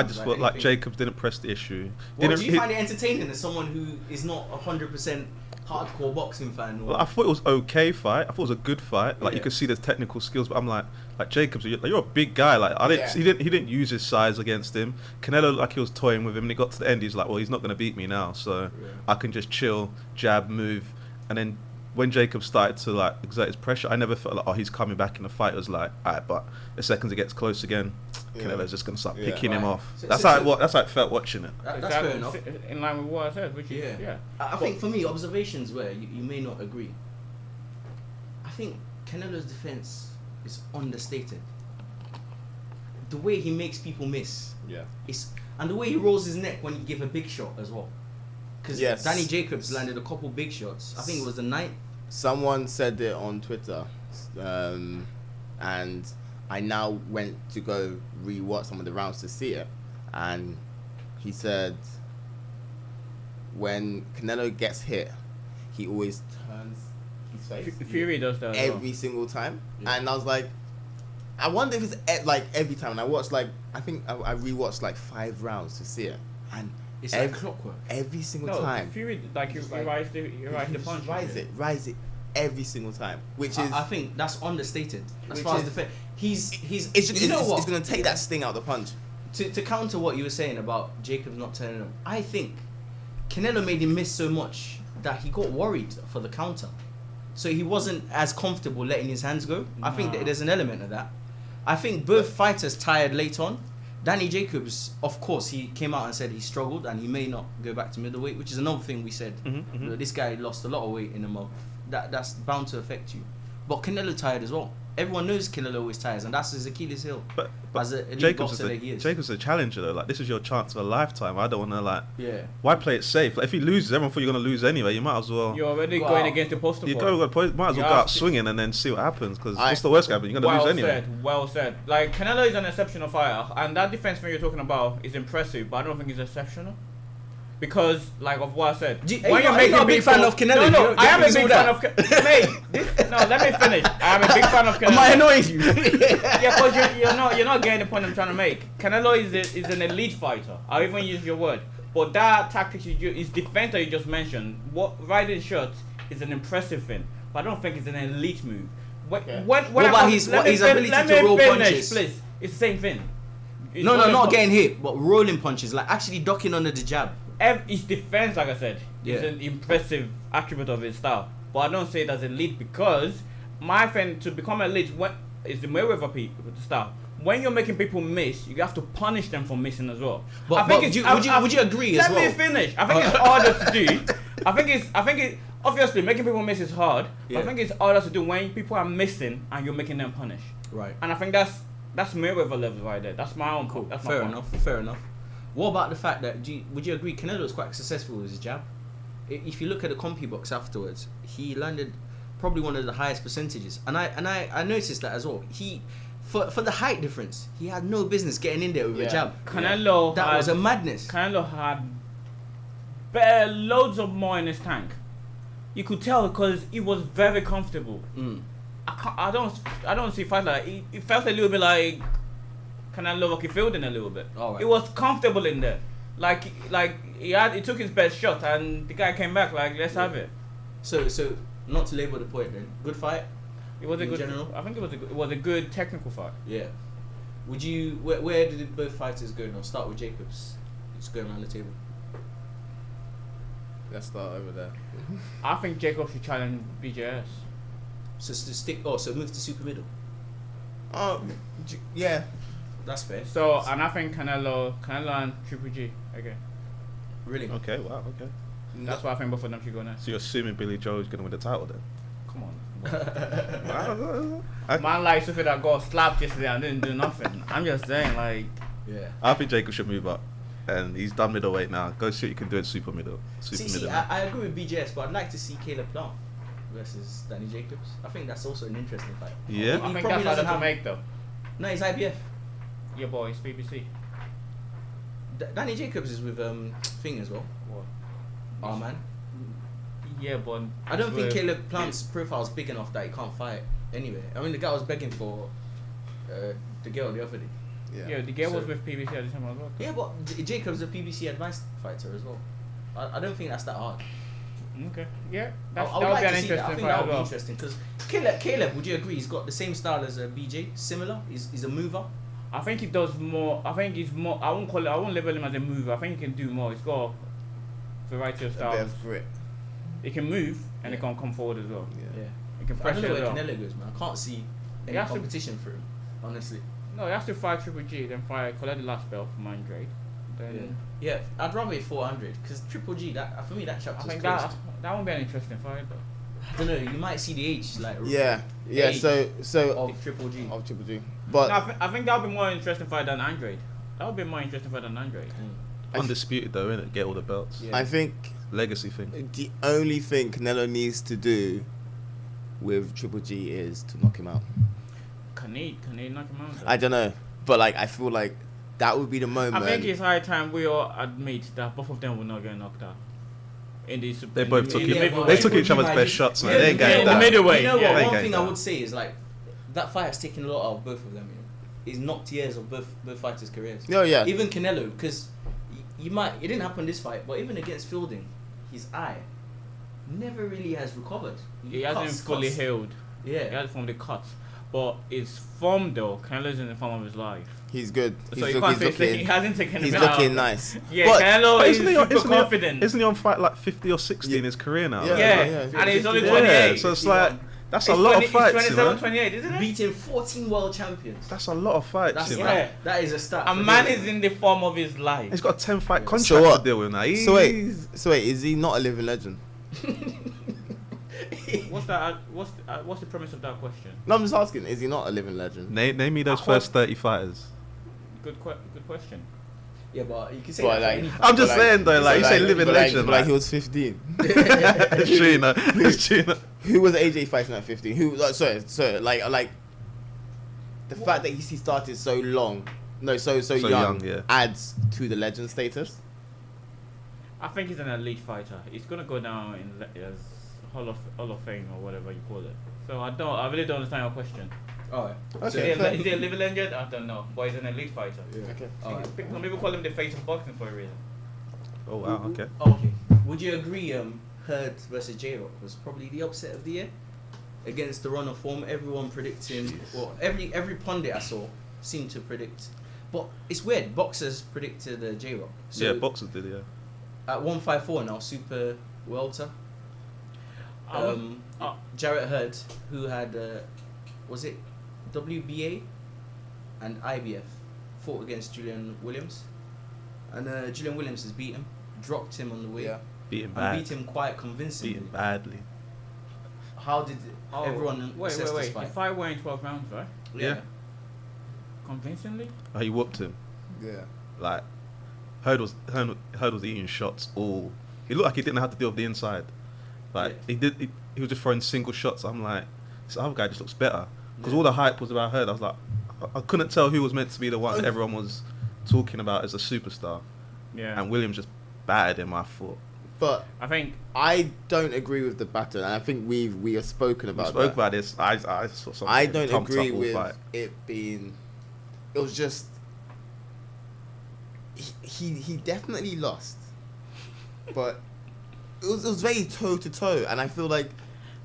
just felt like Jacobs didn't press the issue. Do you find it entertaining as someone who is not 100% hardcore boxing fan? Well, I thought it was okay fight. I thought it was a good fight. Like you could see the technical skills, but I'm like Jacobs, you're a big guy. Like he didn't use his size against him. Canelo, like, he was toying with him, and he got to the end. He's like, well, he's not going to beat me now, so I can just chill, jab, move, and then when Jacob started to like exert his pressure, I never felt like, oh, he's coming back in the fight. It was like, alright, but the seconds it gets close again, Canelo's just gonna start picking him off. That's how it felt watching it. That's fair enough. In line with what I said, which is I think for me, observations where you may not agree. I think Canelo's defense is understated. The way he makes people miss, and the way he rolls his neck when he give a big shot as well. Because Danny Jacobs landed a couple big shots. I think it was the night. Someone said it on Twitter, and I now went to go re-watch some of the rounds to see it, and he said when Canelo gets hit, he always turns his face. Fury does that every single time, and I was like, I wonder if it's like every time. And I watched I think I re-watched like 5 rounds to see it, and it's like clockwork. Every single time. Fury he rise the punch. Rise it every single time. Which is I think that's understated. As far as the he's it's gonna take that sting out of the punch. To counter what you were saying about Jacobs not turning him, I think Canelo made him miss so much that he got worried for the counter. So he wasn't as comfortable letting his hands go. I think that there's an element of that. I think both fighters tired late on. Danny Jacobs, of course, he came out and said he struggled and he may not go back to middleweight, which is another thing we said. This guy lost a lot of weight in a month. That's bound to affect you. But Canelo tired as well. Everyone knows Canelo always tires, and that's his Achilles heel. But as an elite Jacobs boxer that he is. Jacobs is a challenger though. Like, this is your chance of a lifetime. I don't want to why play it safe? Like, if he loses, everyone thought you're going to lose anyway. You might as well. You're already going against the poster boy. Might as well go out swinging and then see what happens. Because what's the worst happen? You're going to lose anyway. Well said. Like, Canelo is an exceptional fighter, and that defense thing you're talking about is impressive, but I don't think he's exceptional. Because, like, of what I said, when you're making a big fan of Canelo, no, I am a big fan of Canelo. No, let me finish. I am a big fan of Canelo. Am I annoying you? Yeah, because you're not getting the point I'm trying to make. Canelo is an elite fighter. I'll even use your word. But that tactics his defense that you just mentioned, riding shots is an impressive thing. But I don't think it's an elite move. What about his ability to roll punches? Please, it's the same thing. Not getting hit, but rolling punches, like actually ducking under the jab. His defense, like I said, is an impressive attribute of his style. But I don't say it as elite because my friend, to become elite, is the Mayweather style. When you're making people miss, you have to punish them for missing as well. But would you agree as well? Let me finish. I think it's harder to do. I think it obviously making people miss is hard. But I think it's harder to do when people are missing and you're making them punish. Right. And I think that's Mayweather level right there. That's my own call. That's fair enough. What about the fact that would you agree Canelo was quite successful with his jab? If you look at the compy box afterwards, he landed probably one of the highest percentages, and I noticed that as well. He for the height difference, he had no business getting in there with a jab. Canelo was a madness. Canelo had loads of more in his tank. You could tell because he was very comfortable. I don't see fights like that. It felt a little bit like Canelo Rocky Fielding a little bit. It was comfortable in there. Like he took his best shot and the guy came back like, let's have it. So not to label the point then. Good fight. It was a good general. I think it was a good technical fight. Yeah. Would you where did both fighters go now? Start with Jacobs. Just go around the table. Let's start over there. I think Jacobs should challenge BJS. So move to super middle. Yeah. That's fair. So, and I think Canelo and Triple G. Okay. Really? Okay, wow, okay. That's why I think both of them should go next. So you're assuming Billy Joe is going to win the title then? Come on. Man like something that got slapped yesterday and didn't do nothing. I'm just saying, like... Yeah. I think Jacob should move up. And he's done middleweight now. Go see what you can do at super middle. I agree with BJS, but I'd like to see Caleb Plant versus Danny Jacobs. I think that's also an interesting fight. Yeah. I think that's harder to make though. No, he's IBF. Yeah, boy, it's BBC. Danny Jacobs is with Thing as well. What? Man. Yeah, but I don't think Caleb Plant's profile is big enough that he can't fight anyway. I mean, the guy was begging for the girl the other day. Yeah, the girl was with PBC at the time as well. Yeah, but Jacobs is a PBC advanced fighter as well. I don't think that's that hard. Okay. Yeah, that would would like be an to see that. I interesting think fight that as would be well. interesting because Caleb, would you agree? He's got the same style as BJ, similar. He's a mover. I think he does more. I think he's more. I won't label him as a mover. I think he can do more. He's got a variety of styles. A bit of grit. He can move and he can come forward as well. Yeah. He can I pressure don't know as where well. Canelo goes, man. I can't see any has to- competition for him, honestly. No, he has to fight Triple G, then collect the last belt from Andre. Then Yeah, I'd rather a 400 because Triple G. That for me, that I chapter's think closed. that won't be an interesting fight though. I don't know. You might see the age Yeah. age So of Triple G. of Triple G, but No, I think that would be more interesting fight than Andre. That would be more interesting fight than Andre. Undisputed though, innit? Get all the belts. Yeah. I think Legacy thing. the only thing Canelo needs to do with Triple G is to knock him out. Can he knock him out? I don't know, but like I feel like that would be the moment. I think it's high time we all admit that both of them will not get knocked out. In the They both took Yeah, it. but They like, took each other's might best just- shots, man. Yeah, They ain't yeah, getting in the that. middleweight. You know what? Yeah. They ain't One getting thing I that. would say is like that fight has taken a lot out of both of them. He's knocked years of both fighters' careers. Oh yeah. Even Canelo, because you might it didn't happen this fight, but even against Fielding, his eye never really has recovered. He hasn't fully healed. He Yeah. has from the cuts, but his form though, Canelo's in the form of his life. He's good. So you can't say he hasn't taken He's him out. looking nice. Yeah, But- Canelo But is super confident. Isn't he on fight like 50 or 60 in his career now? Yeah, Yeah. and he's only Yeah, 28. So it's like that's a He's lot 20 of fights, He's you 27, know. 28, isn't it? Beating 14 world champions. That's a lot of fights, That's you know. yeah. that is a stat. A for man him. is in the form of his life. He's got a 10-fight Yeah. contract So what? to deal with now. So wait, is he not a living legend? What's that? What's the premise of that question? No, I'm just asking. Is he not a living legend? Name me those I first hope- 30 fighters. Good question. Yeah, but you can say Well, that for like- any fight. I'm just But saying though, like you say, living legend. But like he was 15. It's true, you know. It's true, you know. Who was AJ fighting at 15? Who? Sorry. Like the fact that he started so long, so young, yeah. adds to the legend status. I think he's an elite fighter. He's gonna go down as Hall of Fame or whatever you call it. So I really don't understand your question. Alright. Okay. Is he a living legend? I don't know, but he's an elite fighter. Okay. Alright. Some people call him the face of boxing for a reason. Oh wow, okay. Okay. Would you agree? Hurd versus J-Rock was probably the upset of the year against the run of form. Everyone predicting, well, every pundit I saw seemed to predict. But it's weird. Boxers predicted J-Rock. So Yeah, boxers did, yeah. at 154 now, super welter. I would- Jarrett Hurd, who had was it WBA and IBF, fought against Julian Williams, and Julian Williams has beat him, dropped him on the way, Yeah. Beat him and bad. beat him quite convincingly. Beat him badly. How did everyone wait, assess this The fight? fight went in 12 rounds, right? Yeah. Convincingly? Oh, he whooped him. Yeah. Like, Hurd was eating shots all. He looked like he didn't know how to deal with the inside. Like Yeah. he was just throwing single shots. I'm like, this other guy just looks better. Because Yeah. all the hype was about Hurd. I was like, I couldn't tell who was meant to be the one everyone was talking about as a superstar. Yeah. And Williams just battered him, I thought. But I think I don't agree with the battle, and I think we have spoken We about spoke that. about this. I saw something. I don't pumped agree up all with fight. it being. It was just. He definitely lost, but it was very toe to toe, and I feel like,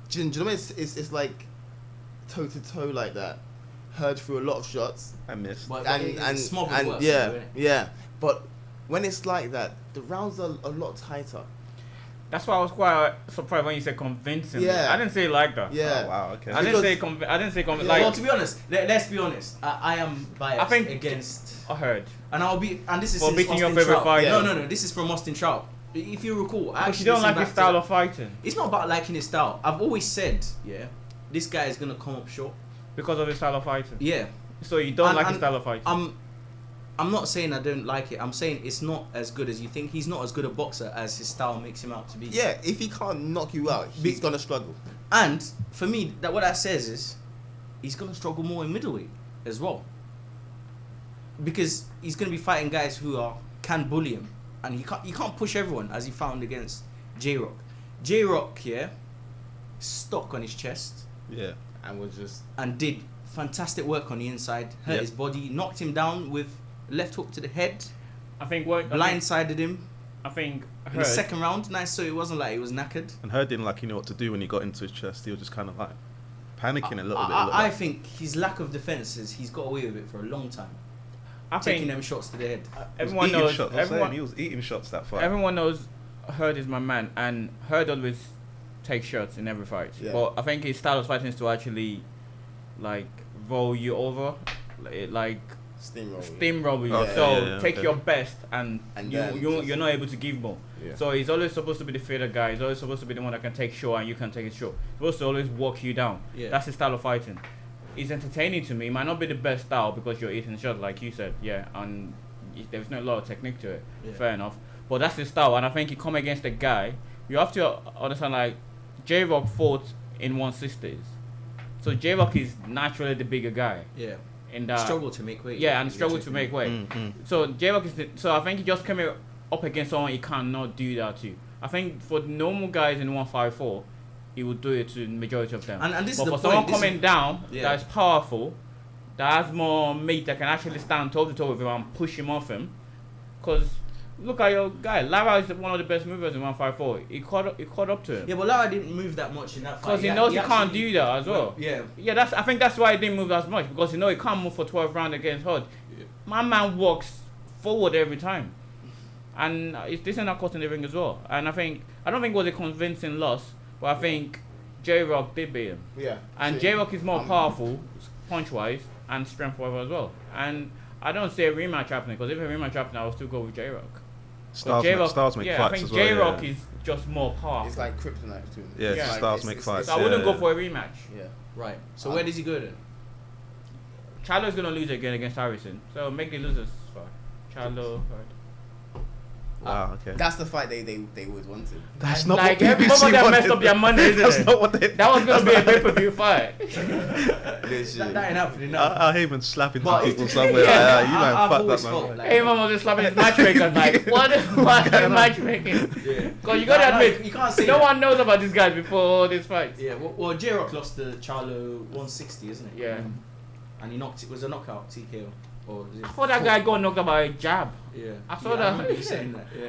do you know what it's like, toe to toe like that. Heard through a lot of shots, I missed. But and it's smothered and work, yeah, though, innit? yeah. But when it's like that, the rounds are a lot tighter. that's why I was quite surprised when you said convincingly. Yeah. I didn't say it like that. Yeah. Oh, wow, okay. I didn't say Because- convincing. Well, Like to be honest, let's be honest. I am biased I think- against, I heard. and this is For since beating your Austin favourite Trout. fighter. No. This is from Austin Trout. If you recall, I But actually you don't listened like his back to style that. of fighting It's not about liking his style. I've always said, this guy is gonna come up short. because of his style of fighting. Yeah. So you don't like his And style of fighting. I'm not saying I don't like it. I'm saying it's not as good as you think. He's not as good a boxer as his style makes him out to be. Yeah, if he can't knock you out, he's gonna struggle. And for me, what that says is he's gonna struggle more in middleweight as well. Because he's gonna be fighting guys who can bully him, and he can't push everyone as he found against J-Rock. J-Rock, stuck on his chest Yeah. And was just and did fantastic work on the inside. Hurt Yep. his body, knocked him down with left hook to the head, I think what blindsided him I think in the Hurd, second round. Nice, so it wasn't like he was knackered. And Hurd didn't like he knew what to do when he got into his chest. He was just kind of like panicking a little bit. I think his lack of defenses, he's got away with it for a long time. I Taking think them shots to the head. everyone eating knows. shots. I'm saying he was eating shots that fight. Everyone knows Hurd is my man, and Hurd always take shots in every fight. Yeah. But I think his style of fighting is to actually like roll you over, like steamroll you. Okay. So take your best and then you're not able to give more. Yeah. So he's always supposed to be the fighter guy. He's always supposed to be the one that can take shot and you can take his shot. He's supposed to always walk you down. Yeah. That's his style of fighting. It's entertaining to me. It might not be the best style because you're eating shots, like you said, and there's not a lot of technique to it. Yeah. Fair enough. But that's his style, and I think you come against a guy, you have to understand, like, J-Rock fought in 160s. So J-Rock is naturally the bigger guy. Yeah. And struggle to make weight. Yeah, and struggle to make weight. So J-Rock so I think he just came up against someone he cannot do that to. I think for the normal guys in 154, he would do it to the majority of them. And this but is for the someone point. coming down that's powerful, that has more meat, that can actually stand toe to toe with him and push him off him. Because look at your guy. Lara is one of the best movers in 154. He caught up to him. Yeah, but Lara didn't move that much in that fight. Because he knows he can't do that as well. Yeah. Yeah, I think that's why he didn't move as much, because he knows he can't move for 12 rounds against Hud. Yeah. My man walks forward every time. And this is not caught in the ring as well. And I don't think it was a convincing loss, but I think J-Rock did beat him. Yeah. And J-Rock is more powerful, punch-wise, and strength-wise as well. And I don't see a rematch happening, because if a rematch happened, I would still go with J-Rock. Styles make fights I think as well. J-Rock is just more powerful. It's like kryptonite too. Yeah, Yeah. Styles make fights. So I wouldn't go for a rematch. Yeah. Right. So where does he go then? Charlo's going to lose again against Harrison. So make the losers fight. Charlo, right. Wow, okay. That's the fight they always wanted. That's not like, what every BBC moment that wanted. messed up your Monday, isn't That's it? not what they... That was going to be a pay-per-view fight. That ain't happening now. I hate even slapping But some people it's- somewhere. yeah, You know, I've fuck always that, felt man. like- Hey, man was just slapping his matchmakers like, what is matchmaking? Yeah. Because you got to admit, you can't say no that. one knows about these guys before all these fights. Yeah. Well, J-Rock lost to Charlo 160, isn't it? Yeah. And he knocked. It was a knockout TKO. Or was it I thought that guy got knocked out by a jab. Yeah. I saw I that. remember you saying that. Yeah.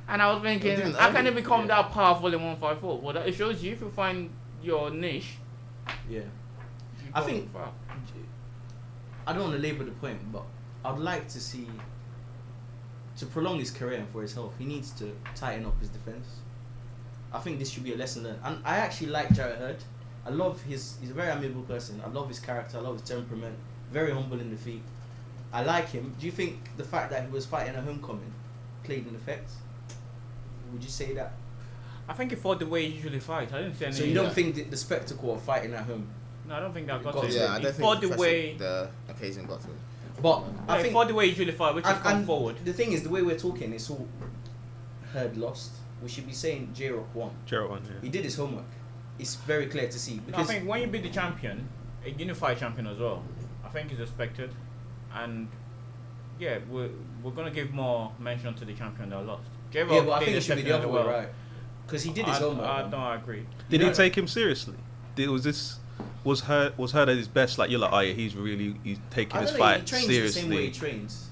And I was thinking, Didn't how can early, it become yeah. that powerful in 154? Well, it shows you if you find your niche. Yeah. you I go think- far. I don't want to labour the point, but I'd like to see, to prolong his career and for his health, he needs to tighten up his defence. I think this should be a lesson learned. And I actually like Jarrett Hurd. I love he's a very amiable person. I love his character. I love his temperament. Very humble in defeat. I like him. Do you think the fact that he was fighting at homecoming played an effect? Would you say that? I think he fought the way he usually fights. I didn't see any. So you don't think that the spectacle of fighting at home? No, I don't think that got Got to to him. Yeah, I He don't fought think the way. the occasion got to him. But I I he think fought the way he usually fight, which is come and forward. the thing is, the way we're talking, it's all Hurd lost. We should be saying J-Rock won. Jarrett won, He yeah. did his homework. It's very clear to see No, I because think when you beat the champion, a unified champion as well, I think is expected, and yeah, we're gonna give more mention to the champion that lost. J-Rock yeah, but I did think it should be the other exceptionally way, well. right? Because he did his homework. I man. don't agree. Did You he know- take him seriously? Was Hurd at his best? Like, you're like, oh yeah, he's taking I his don't know, fight he trains the same way he seriously. trains.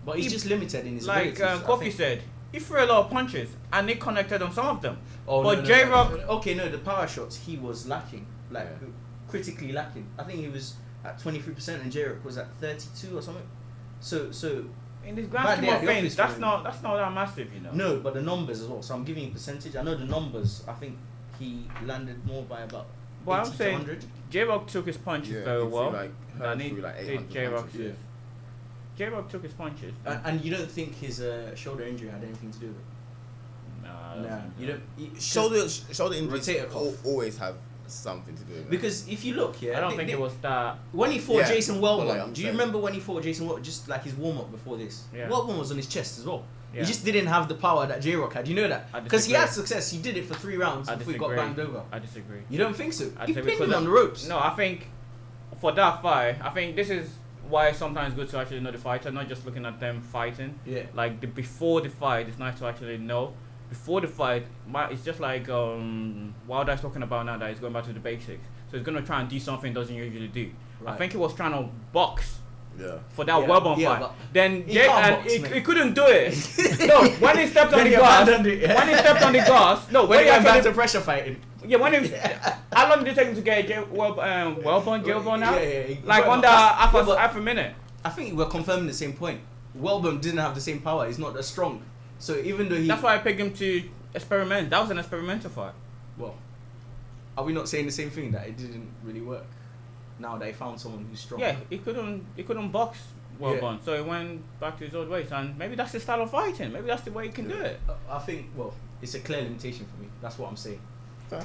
But he's He- just limited in his Like abilities. I Kofi think. said, he threw a lot of punches and he connected on some of them. Oh, but no, no, J-Rock- no. Okay, no, the power shots he was lacking, like critically lacking. I think he was at 23% and J-Rock was at 32 or something. So In this Back grand scheme there of at the things, office, that's not that massive, you know. no, but the numbers as well. So I'm giving you percentage. I know the numbers. I think he landed more by about But I'm 80 to saying 100. J-Rock took his punches very well. Hurd Than he threw like did 800 J-Rock. punches. Yeah. J-Rock took his punches. And you don't think his shoulder injury had anything to do with it? Nah, Nah, you don't. Shoulder injuries Rotator cuff. always have something to do with it. Because if you look, yeah, I don't think it was that. when he fought Yeah, Jason but Wellborn. like, I'm do you saying- remember when he fought Jason Wellborn? Just like his warm up before this, Yeah. Wellborn was on his chest as well. Yeah. He just didn't have the power that J-Rock had. You know that I because he disagree. had success. He did it for 3 rounds I before he disagree. got banged over. I disagree. You don't think so? I He disagree pinned him because on the ropes. No, I think for that fight, I think this is why it's sometimes good to actually know the fighter, not just looking at them fighting. Yeah. Like before the fight, it's nice to actually know. Before the fight, it's just like Wilder's talking about now that he's going back to the basics. So he's gonna try and do something he doesn't usually do. I Right. think he was trying to box Yeah. for that Yeah, Wellborn yeah, fight. but Then he Jay can't and box, man. he couldn't do it. No, when he stepped on Then the he gas, abandoned it, yeah. when he stepped on the gas, no, When when he he went back actually, to pressure fighting. yeah, when he was, how long did it take him to get Wellborn out? he Like got under him. half a minute. I think we're confirming the same point. Wellborn didn't have the same power. He's not as strong. So even though he, That's why I picked him to experiment. That was an experimental fight. well, are we not saying the same thing that it didn't really work? Now they found someone who's strong. Yeah, he couldn't box well done, so he went back to his old ways, and maybe that's his style of fighting. Maybe that's the way he can do it. I think, well, it's a clear limitation for me. That's what I'm saying. Fair.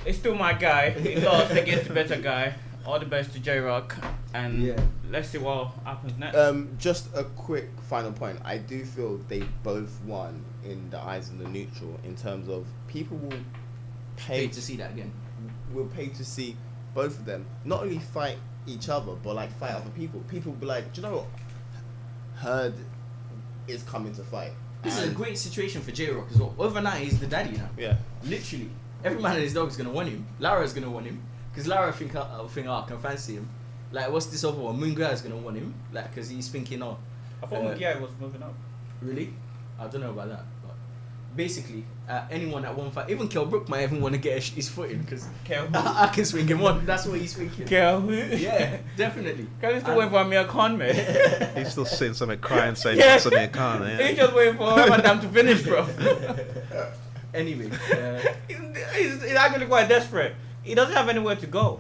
It's still my guy. He lost against the better guy. All the best to J-Rock, and let's see what happens next. Just a quick final point. I do feel they both won in the eyes of the neutral in terms of people will pay to see that again. Will pay to see both of them not only fight each other but like fight other people. People will be like, do you know what? Heard is coming to fight. This is a great situation for J-Rock as well. Overnight, he's the daddy now. Yeah. Literally. Every man and his dog is going to want him. Lara's going to want him. Because Lara think I can fancy him. Like, what's this other one? Munguia is going to want him. Like, because he's thinking, I thought Munguia was moving up. Really? I don't know about that. But basically, anyone that won't fight, even Kell Brook might even want to get his foot in. Because I can swing him on. That's what he's thinking. Kell? Yeah, definitely. Kell is still waiting for Amir Khan, man. He's still sitting somewhere crying, saying that's Amir Khan. Yeah. He's just waiting for Ramadan to finish, bro. Anyway. He's actually quite desperate. He doesn't have anywhere to go.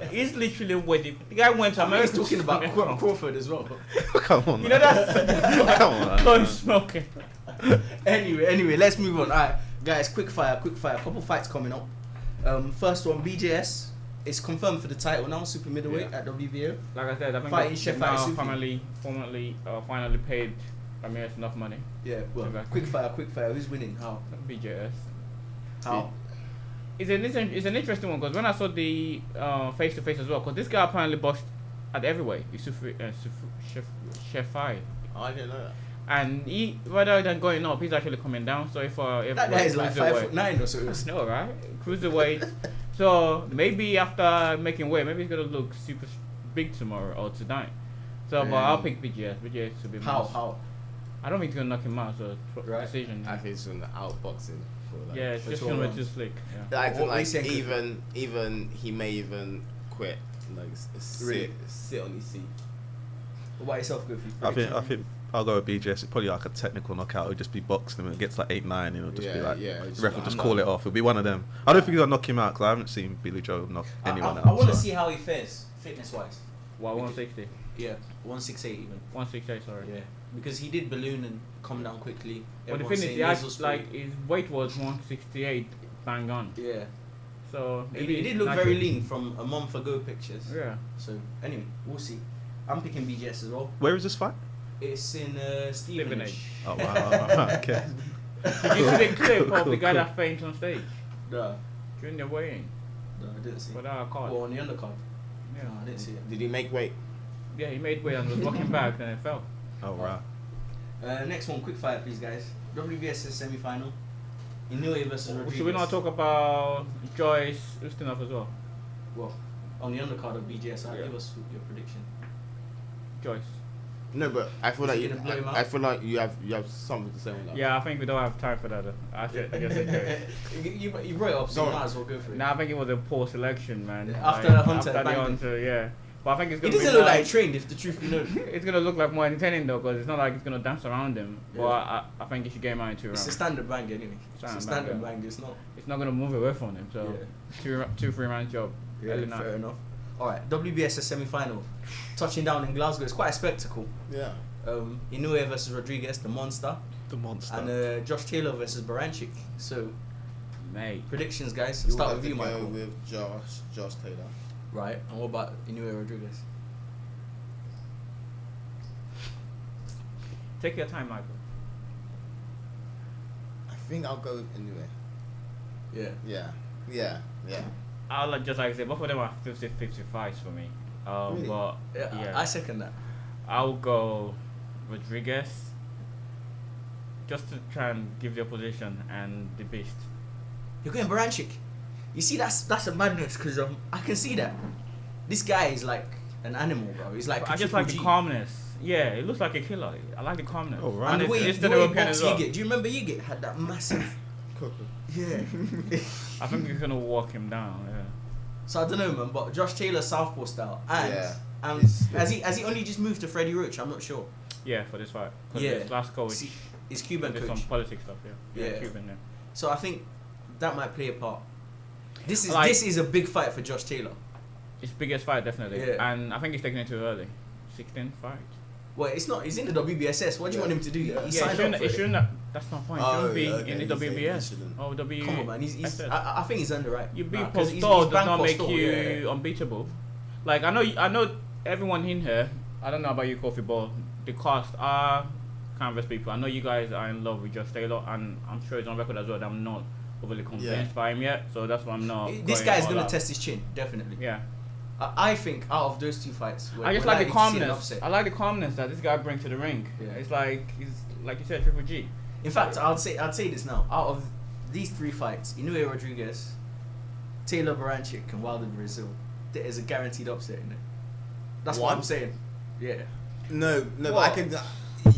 He's literally waiting. The guy went to America. He's talking about Crawford as well. Come on. You know that's Come on. no smoking. Anyway, let's move on. Alright, guys, quick fire. Couple fights coming up. First one, BJS. It's confirmed for the title now, super middleweight at WBO. Like I said, I think fighting Chef now Sufi. finally paid Amir enough money. Yeah, well, quick fire. Who's winning? How? BJS. How? It's an interesting one because when I saw the face to face as well, because this guy apparently boxed at everyweight. He's Chef. I didn't know that. And he, rather than going up, he's actually coming down. So if that guy is like 5'9" or so. No, right? Cruiserweight. So maybe after making weight, maybe he's gonna look super big tomorrow or tonight. So, but I'll pick BJS. BJS to be How? I don't think he's gonna knock him out. So decision. I think it's gonna outboxing. Yeah, it's just gonna be too slick. Yeah. I think like even he may even quit, like sit on his seat. What about yourself, Goofy? I think I'll go with BJS. It's probably like a technical knockout. It'll just be boxing him. It gets like 8-9. It'll just be like the ref will just call it off. It'll be one of them. I don't think he's gonna knock him out because I haven't seen Billy Joe knock anyone out. I want to see how he fares fitness wise. What 160? Yeah, 168 even. 168, sorry. Yeah, because he did balloon and come down quickly. But the thing is, his weight was 168, bang on. Yeah. So he did look very lean from a month ago pictures. Yeah. So anyway, we'll see. I'm picking BJS as well. Where is this fight? It's in Stevenage. Oh wow. Okay. Did you see the clip of the guy that fainted on stage? No. During the weigh-in? No, I didn't see. Without a card. Well, on the undercard. Yeah. No, I didn't see it. Did he make weight? Yeah, he made weight and was walking back, then it fell. Oh wow. Next one, quick fire, please, guys. WBS semi-final. Inoue versus Rodriguez. Should we not talk about Joyce Ustinov as well? Well, on the undercard of BJS, give us your prediction. Joyce. No, but I feel like you have something to say on that. Yeah, I think we don't have time for that. I guess it's Joyce. You brought it up, so you might as well go for it. Nah, I think it was a poor selection, man. Yeah, after the Hunter, yeah. But I think it's gonna. He doesn't look like trained, if the truth be known. It's gonna look like more entertaining though, because it's not like it's gonna dance around him. Yeah. But I think he should get him out in 2 rounds. It's a standard bang anyway. It's a standard bang. It's not. It's not gonna move away from him. So 2-3 rounds job. Yeah, fair enough. All right, WBS semi-final, touching down in Glasgow. It's quite a spectacle. Yeah. Inoue versus Rodriguez, the monster. And Josh Taylor versus Baranchik. So, mate, predictions, guys. Start with you, Michael. Go with Josh Taylor. Right, and what about Inoue Rodriguez? Take your time, Michael. I think I'll go with Inoue. Yeah. I'll just like I say, both of them are 50-50 fights for me. Really? But yeah, I second that. I'll go Rodriguez, just to try and give the opposition and the beast. You're going Baranchik. You see, that's a madness because I can see that this guy is like an animal, bro. He's like. I just like the calmness. Yeah, it looks like a killer. I like the calmness. Oh, right. And the way Yigit. Do you remember Yigit had that massive? Yeah. I think he's gonna walk him down. Yeah. So I don't know, man, but Josh Taylor southpaw style, and has he only just moved to Freddie Roach? I'm not sure. Yeah, for this fight. Yeah. His last coach. His Cuban coach. Some politics stuff. Yeah. Yeah. Cuban. Yeah. So I think that might play a part. This is Like- this is a big fight for Josh Taylor. His biggest fight, definitely. Yeah. And I think he's taking it too early. 16th fight. Well, it's not. He's in the WBSS. What do you want him to do? He Yeah, signed up for it it. shouldn't. That's my point. He shouldn't be okay, in the he's saying he WBS. shouldn't. Oh, W. Come on, man. I think he's under right. You being Nah, 'cause Postal does banned not make Postal, you yeah. unbeatable. Like I know everyone in here. I don't know about you, Kofi, but the cast are canvas people. I know you guys are in love with Josh Taylor, and I'm sure it's on record as well that I'm not overly convinced by him yet. So that's why I'm not. This going guy's all gonna out. test his chin, definitely. Yeah. I think out of those two fights, I just we're like the likely to see an calmness. upset. I like the calmness that this guy brings to the ring. Yeah. It's like he's like you said, Triple G. In fact, I'd say this now. Out of these 3 fights, Inoue Rodriguez, Taylor Baranchik, and Wilder Brazil, there is a guaranteed upset in it. That's what One? I'm saying. Yeah. No, but What? I can.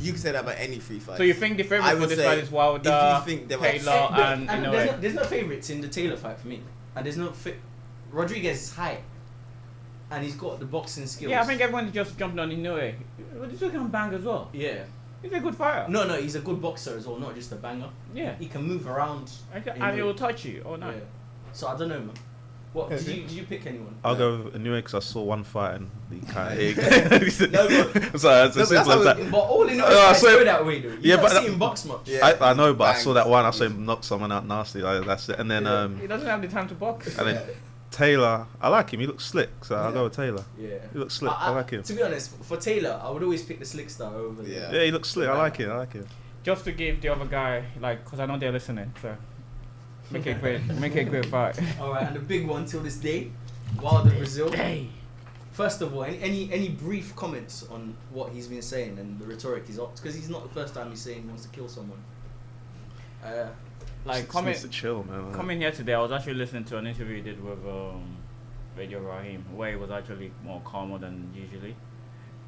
You can say that about any free fight. So you think the I favorite for would this say fight is Wilder, if you think there was- Taylor, and Inoue? there's no favourites in the Taylor fight for me, and there's no Rodriguez is high, and he's got the boxing skills. Yeah, I think everyone just jumped on Inoue. But this can bang as well. Yeah. He's a good fighter. No, he's a good boxer as well, not just a banger. Yeah. He can move around. And he will touch you all night. Yeah. So I don't know, man. What did you pick anyone? I'll go with Inoue because I saw one fight and he kind of. No, but- so it's as simple as that. But all in all, I guys swear- go that way though. You Yeah, don't but see him box much. Yeah. I know, but I saw that one. I Bangs. saw him knock someone out nasty. That's it. And then He doesn't have the time to box. and then Taylor, I like him. He looks slick, so I'll go with Taylor. Yeah. He looks slick. I like him. To be honest, for Taylor, I would always pick the slick style over. Yeah. Yeah, he looks slick. I like him. Just to give the other guy, like, because I know they're listening, so make it a great fight. All right, and the big one till this day, Wilder Brazil. Hey. First of all, any brief comments on what he's been saying and the rhetoric he's up? Because he's not the first time he's saying he wants to kill someone. Like, Just needs to chill, man. coming here today, I was actually listening to an interview he did with Radio Raheem, where he was actually more calmer than usually,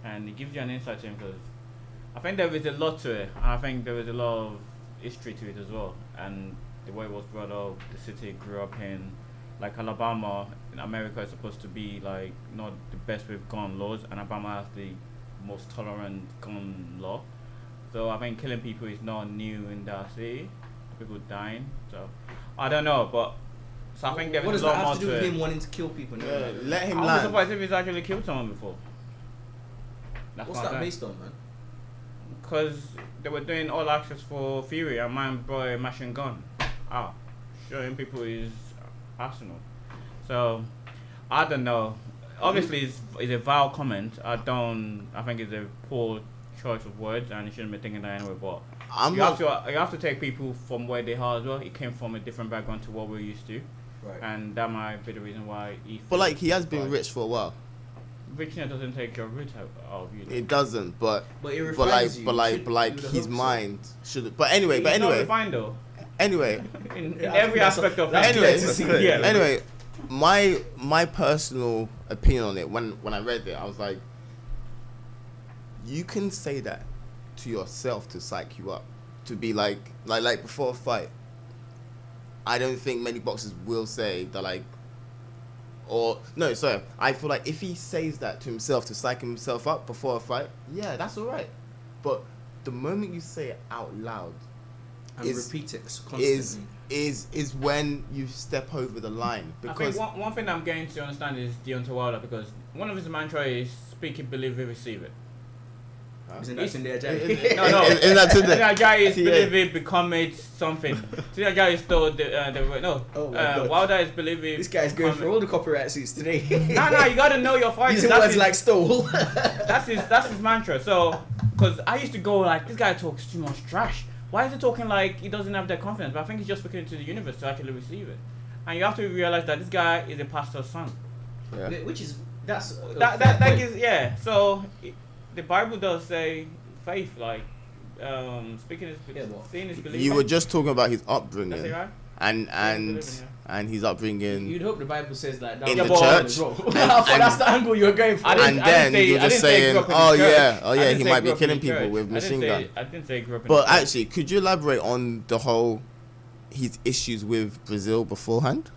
and it gives you an insight to him because I think there is a lot to it, and I think there is a lot of history to it as well, and the way it was brought up, the city it grew up in, like Alabama in America is supposed to be like not the best with gun laws, and Alabama has the most tolerant gun law, so I think killing people is not new in that city. People dying, so I don't know, but so I think there What is does a that lot more have to do to with it. him wanting to kill people? Yeah, let him I'm land. surprised if he's actually killed someone before. What's that based on, man? Because they were doing all access for Fury, and man brought a machine gun out, showing people his arsenal. So I don't know. Obviously, it's a vile comment. I think it's a poor choice of words, and you shouldn't be thinking that anyway. But you have to take people from where they are as well. He came from a different background to what we're used to, Right. and that might be the reason why he. But like he has been rich for a while. Richness doesn't take your root out of you. It doesn't, but But it refines like you. but You like should- but like you would his hope so. mind should. But anyway, He's not refined though. anyway, In Yeah, I every think that's aspect of that's life. Anyway, clear to see. that's Yeah. anyway, my personal opinion on it when I read it, I was like, you can say that to yourself to psych you up, to be like before a fight. I don't think many boxers will say that like, or no, sorry. I feel like if he says that to himself to psych himself up before a fight, yeah, that's alright. But the moment you say it out loud, And is- repeat it constantly. is when you step over the line, I because think one thing I'm getting to understand is Deontay Wilder, because one of his mantra is speak it, believe it, receive it. Isn't that in there, Jay? No. Isn't that to the- Tunde is Yeah. believe it, become it, something. Tunde is still Oh my God. Wilder is believe it. This guy's going become for all the copyright suits today. No, you gotta know your fight. Using words like stole. That's his mantra. So, because I used to go like, this guy talks too much trash. Why is he talking like he doesn't have that confidence? But I think he's just speaking to the universe to actually receive it. And you have to realize that this guy is a pastor's son. Yeah. Which is that's That is yeah. So the Bible does say faith, like speaking is seeing is believing. You were just talking about his That's upbringing, it, right? and Believing, and his upbringing, You'd hope the Bible says like that In the as well. church, I thought that's the angle you were going for. I didn't- and then say- you're I just didn't say saying, grew up in oh the church. yeah, I didn't he say might grew be up in killing the people church. with machine gun. I didn't say grew up in But the church. actually, could you elaborate on the whole his issues with Brazil beforehand?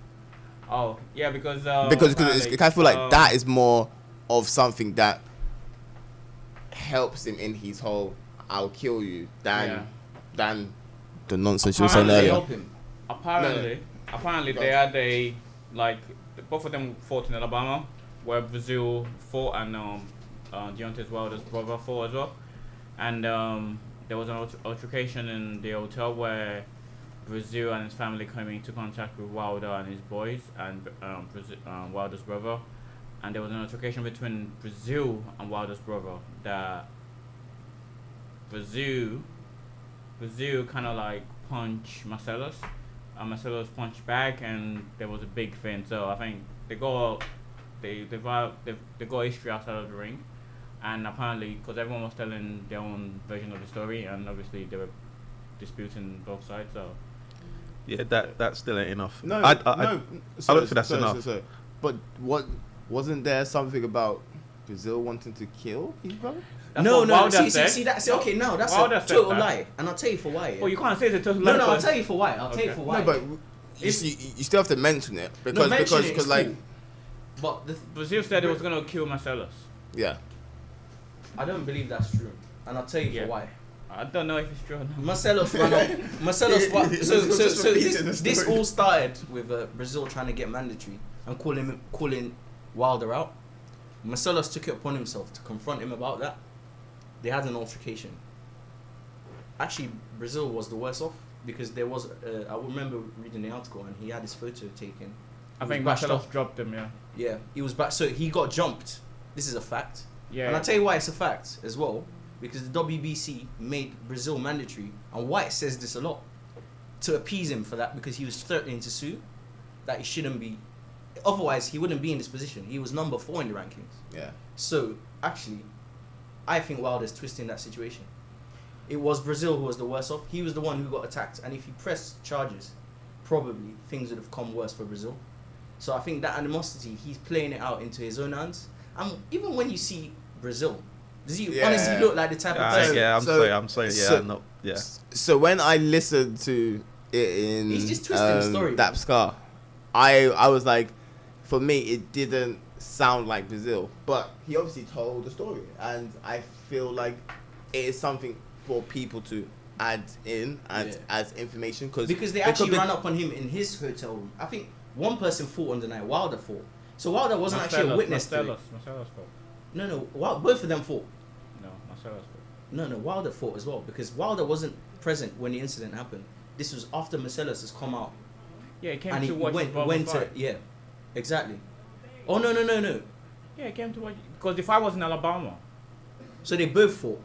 Oh yeah, because I feel like that is more of something that helps him in his whole "I'll kill you" than the nonsense you were saying Apparently- earlier. help him. Apparently they had a like both of them fought in Alabama, where Brazil fought, and Deontay Wilder's brother fought as well. And there was an altercation in the hotel where Brazil and his family came into contact with Wilder and his boys and Wilder's brother. And there was an altercation between Brazil and Wilder's brother that Brazil kind of like punched Marcellus, and Marcellus punched back, and there was a big thing. So I think they got history outside of the ring, and apparently because everyone was telling their own version of the story, and obviously they were disputing both sides. So yeah, that still ain't enough. No, I no. don't think that's enough. But what wasn't there something about Brazil wanting to kill his brother? No. See, that's okay. No, that's a total lie, and I'll tell you for why. Yeah? Well, you can't say it's a total lie. No, I'll tell you for why. I'll tell you for why. No, but you still have to mention it because like. Cool. But Brazil said it was gonna kill Marcellus. Yeah. I don't believe that's true, and I'll tell you for why. I don't know if it's true or not. Marcellus ran up. Marcellus. So this all started with Brazil trying to get mandatory and calling Wilder out. Marcellus took it upon himself to confront him about that. They had an altercation. Actually, Brazil was the worse off because there was. I remember reading the article and he had his photo taken. I think Marcellus dropped him. Yeah, he was back. So he got jumped. This is a fact. Yeah. And I'll tell you why it's a fact as well. Because the WBC made Brazil mandatory, and White says this a lot, to appease him for that because he was threatening to sue, that he shouldn't be. Otherwise, he wouldn't be in this position. He was number 4 in the rankings. Yeah. So actually, I think Wilder's twisting that situation. It was Brazil who was the worse off. He was the one who got attacked, and if he pressed charges, probably things would have come worse for Brazil. So I think that animosity, he's playing it out into his own hands. And even when you see Brazil, does he honestly look like the type of person? I'm sorry. So when I listened to it in he's just twisting the story. That Scar, I was like, for me it didn't sound like Brazil, but he obviously told the story, and I feel like it is something for people to add in as information because they actually ran up on him in his hotel room. I think one person fought on the night, Wilder fought. So Wilder wasn't actually a witness to it. Marcellus fought. No, both of them fought. No, Marcellus fought. No, Wilder fought as well because Wilder wasn't present when the incident happened. This was after Marcellus has come out. Yeah, he came and to watch his brother fight. Yeah, exactly. Oh no. Yeah, he came to watch because the fight was in Alabama. So they both fought.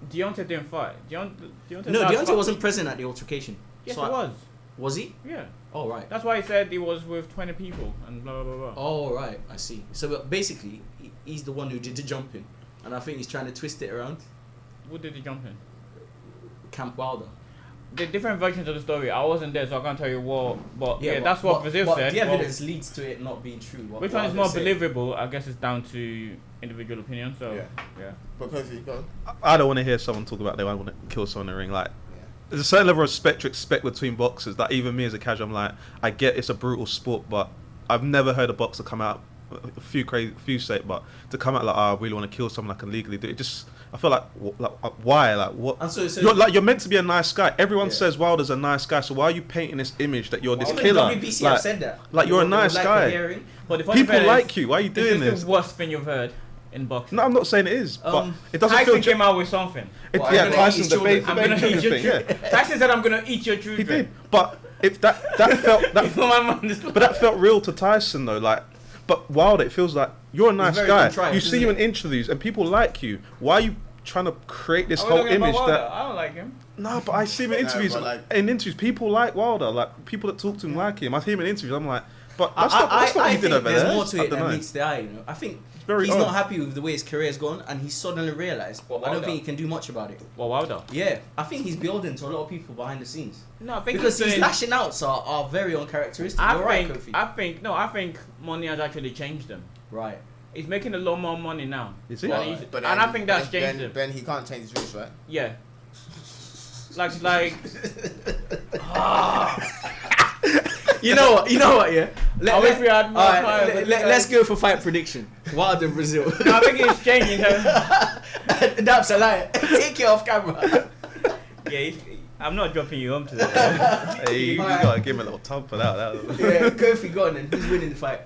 Deontay didn't fight. Deontay wasn't present at the altercation. Yes, he was. Was he? Yeah. Oh, right. That's why he said he was with 20 people and blah, blah, blah, blah. Oh, right. I see. So basically, he's the one who did the jumping. And I think he's trying to twist it around. Who did the jumping? Camp Wilder. The different versions of the story. I wasn't there, so I can't tell you what. But that's what Brazil said. The evidence leads to it not being true. Which one is more believable? I guess it's down to individual opinion. So yeah. Because you go. I don't want to hear someone talk about they want to kill someone in the ring. Like, there's a certain level of respect to expect between boxers that even me as a casual, I'm like, I get it's a brutal sport, but I've never heard a boxer come out, a few say it, but to come out like, I really want to kill someone I can legally do it. Just, I feel like why? Like, what? And so you're meant to be a nice guy. Everyone says Wilder's a nice guy, so why are you painting this image that you're this killer? WBC have said that. Like, you're a nice guy. But people like you. Why are you doing this? This is the worst thing you've heard in boxing. No, I'm not saying it is, but it doesn't Tyson feel. Came out with something. Tyson, I'm gonna eat your children. Tyson said, "I'm gonna eat your children." He did, but if that felt but that felt real to Tyson though. Like, but Wilder, it feels like you're a nice guy. You see him in interviews, and people like you. Why are you trying to create this whole image that? I don't like him. No, but I see him in interviews. In interviews, people like Wilder. Like, people that talk to him like him. I see him in interviews. I'm like, but that's not what he did over there. There's more to it than meets the eye. You know, I think. He's not happy with the way his career's gone, and he suddenly realised, I don't think he can do much about it. Well, Wilder? Yeah, I think he's building to a lot of people behind the scenes. No, I think because his lashing outs are very uncharacteristic. I think money has actually changed him. Right. He's making a lot more money now. Is he? But I think that's changed him. Then he can't change his rules, right? Yeah. Like. You know what? Yeah. I wish we had more time. Let's go for fight prediction. Wilder in Brazil. No, I think it's changing. That's a lie. Take it off camera. Yeah, I'm not dropping you home today. Hey, you gotta give him a little tub for that. Yeah, Kofi, go on then. Who's winning the fight?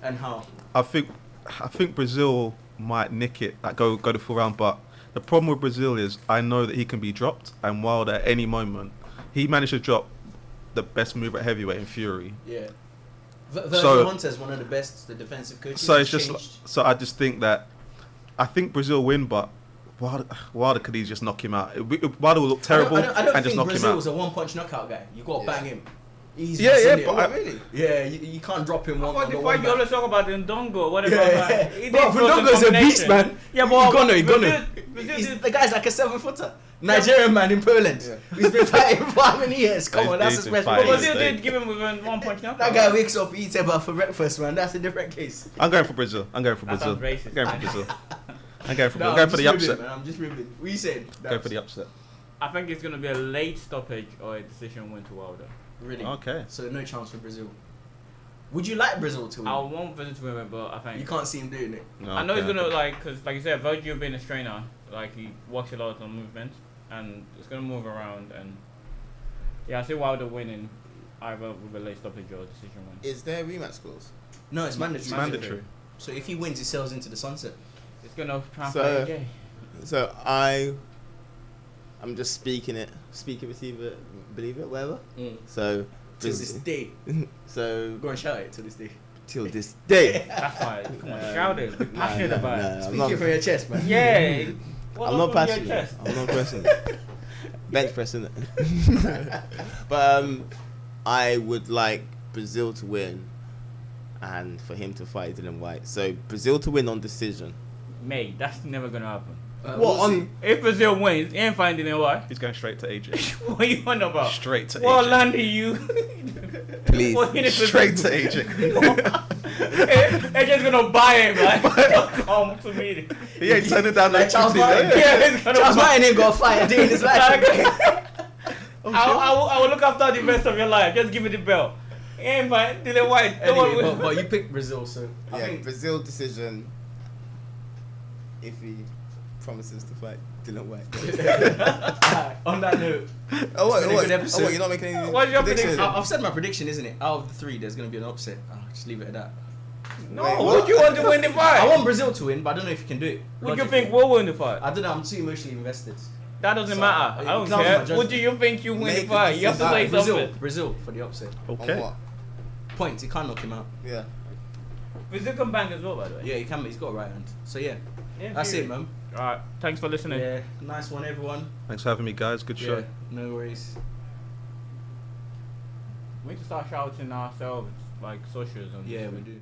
And how? I think Brazil might nick it, like go the full round. But the problem with Brazil is I know that he can be dropped, and Wilder at any moment, he managed to drop the best mover at heavyweight in Fury. Yeah. Virgil Hunter's one of the best, the defensive coaches. So it's just so I just think that I think Brazil win, but Wilder could just knock him out. Wilder will look terrible I don't and just knock Brazil him out. was a one-punch knockout guy. You got to bang him. He's but really? Yeah, you can't drop him one. What the fuck you always talk about Ndongo? Whatever. Yeah. Bro, Ndongo's a beast, man. Yeah, but he gonna. The guy's like a 7-footer. Nigerian man in Poland. Yeah. He's been fighting for how many years? Come on, that's his best. But Brazil did give him with a one-punch knockout. That guy wakes up, eats about for breakfast, man. That's a different case. I'm going for Brazil. That sounds racist. I'm going for the upset. Man, I'm just ribbing. What you saying? Go for the upset. I think it's going to be a late stoppage or a decision win to Wilder. Really? Okay. So no chance for Brazil. Would you like Brazil to win? I want Brazil to win, but I think you can't see him doing it. No, I know he's gonna because like you said, Virgil being a trainer, like he works a lot on movement, and it's gonna move around. And yeah, I see Wilder winning either with a late stoppage or a decision win. Is there a rematch clause? No, it's mandatory. It's mandatory. So if he wins, he sails into the sunset. It's gonna transfer AJ. So I'm just speaking receive it, believe it, whatever. So till this day. So go and shout it till this day. Till this day. That's why. Come on, shout it. Be passionate about it. Speak it from your chest, man. Yeah. I'm not passionate. I'm not passionate. Bench pressing it. But I would like Brazil to win, and for him to fight Dylan White. So Brazil to win on decision. Mate, that's never gonna happen. If Brazil wins, he ain't finding it. Why? He's going straight to AJ. What are you on about? Straight to AJ. What land are you? Please. Straight to AJ. AJ's gonna buy him, like, come to me. He ain't turning down like Charles 50. Martin. Yeah, he's gonna Charles Martin ain't got a fight a day in his life. I will look after the rest of your life. Just give me the belt. Ain't fine. Dylan White. Anyway, but you picked Brazil, so I think Brazil decision. If he promises to fight Dylan White. On that note, what? You're not making any. What's your prediction? I've said my prediction, isn't it? Out of the three, there's going to be an upset. I'll just leave it at that. No, who do you want to win the fight? I want Brazil to win, but I don't know if you can do it. Who do you think will win the fight? I don't know. I'm too emotionally invested. That doesn't matter. I don't care. Who do you think you win the fight? You have to say something. Brazil for the upset. Okay. On what? Points. He can't knock him out. Yeah. Brazil can bang as well, by the way. Yeah, he can. He's got a right hand. So yeah, that's it, man. Alright, thanks for listening. Yeah, nice one, everyone. Thanks for having me, guys. Good show. Yeah, no worries. We need to start shouting ourselves, like socials. Yeah, we do.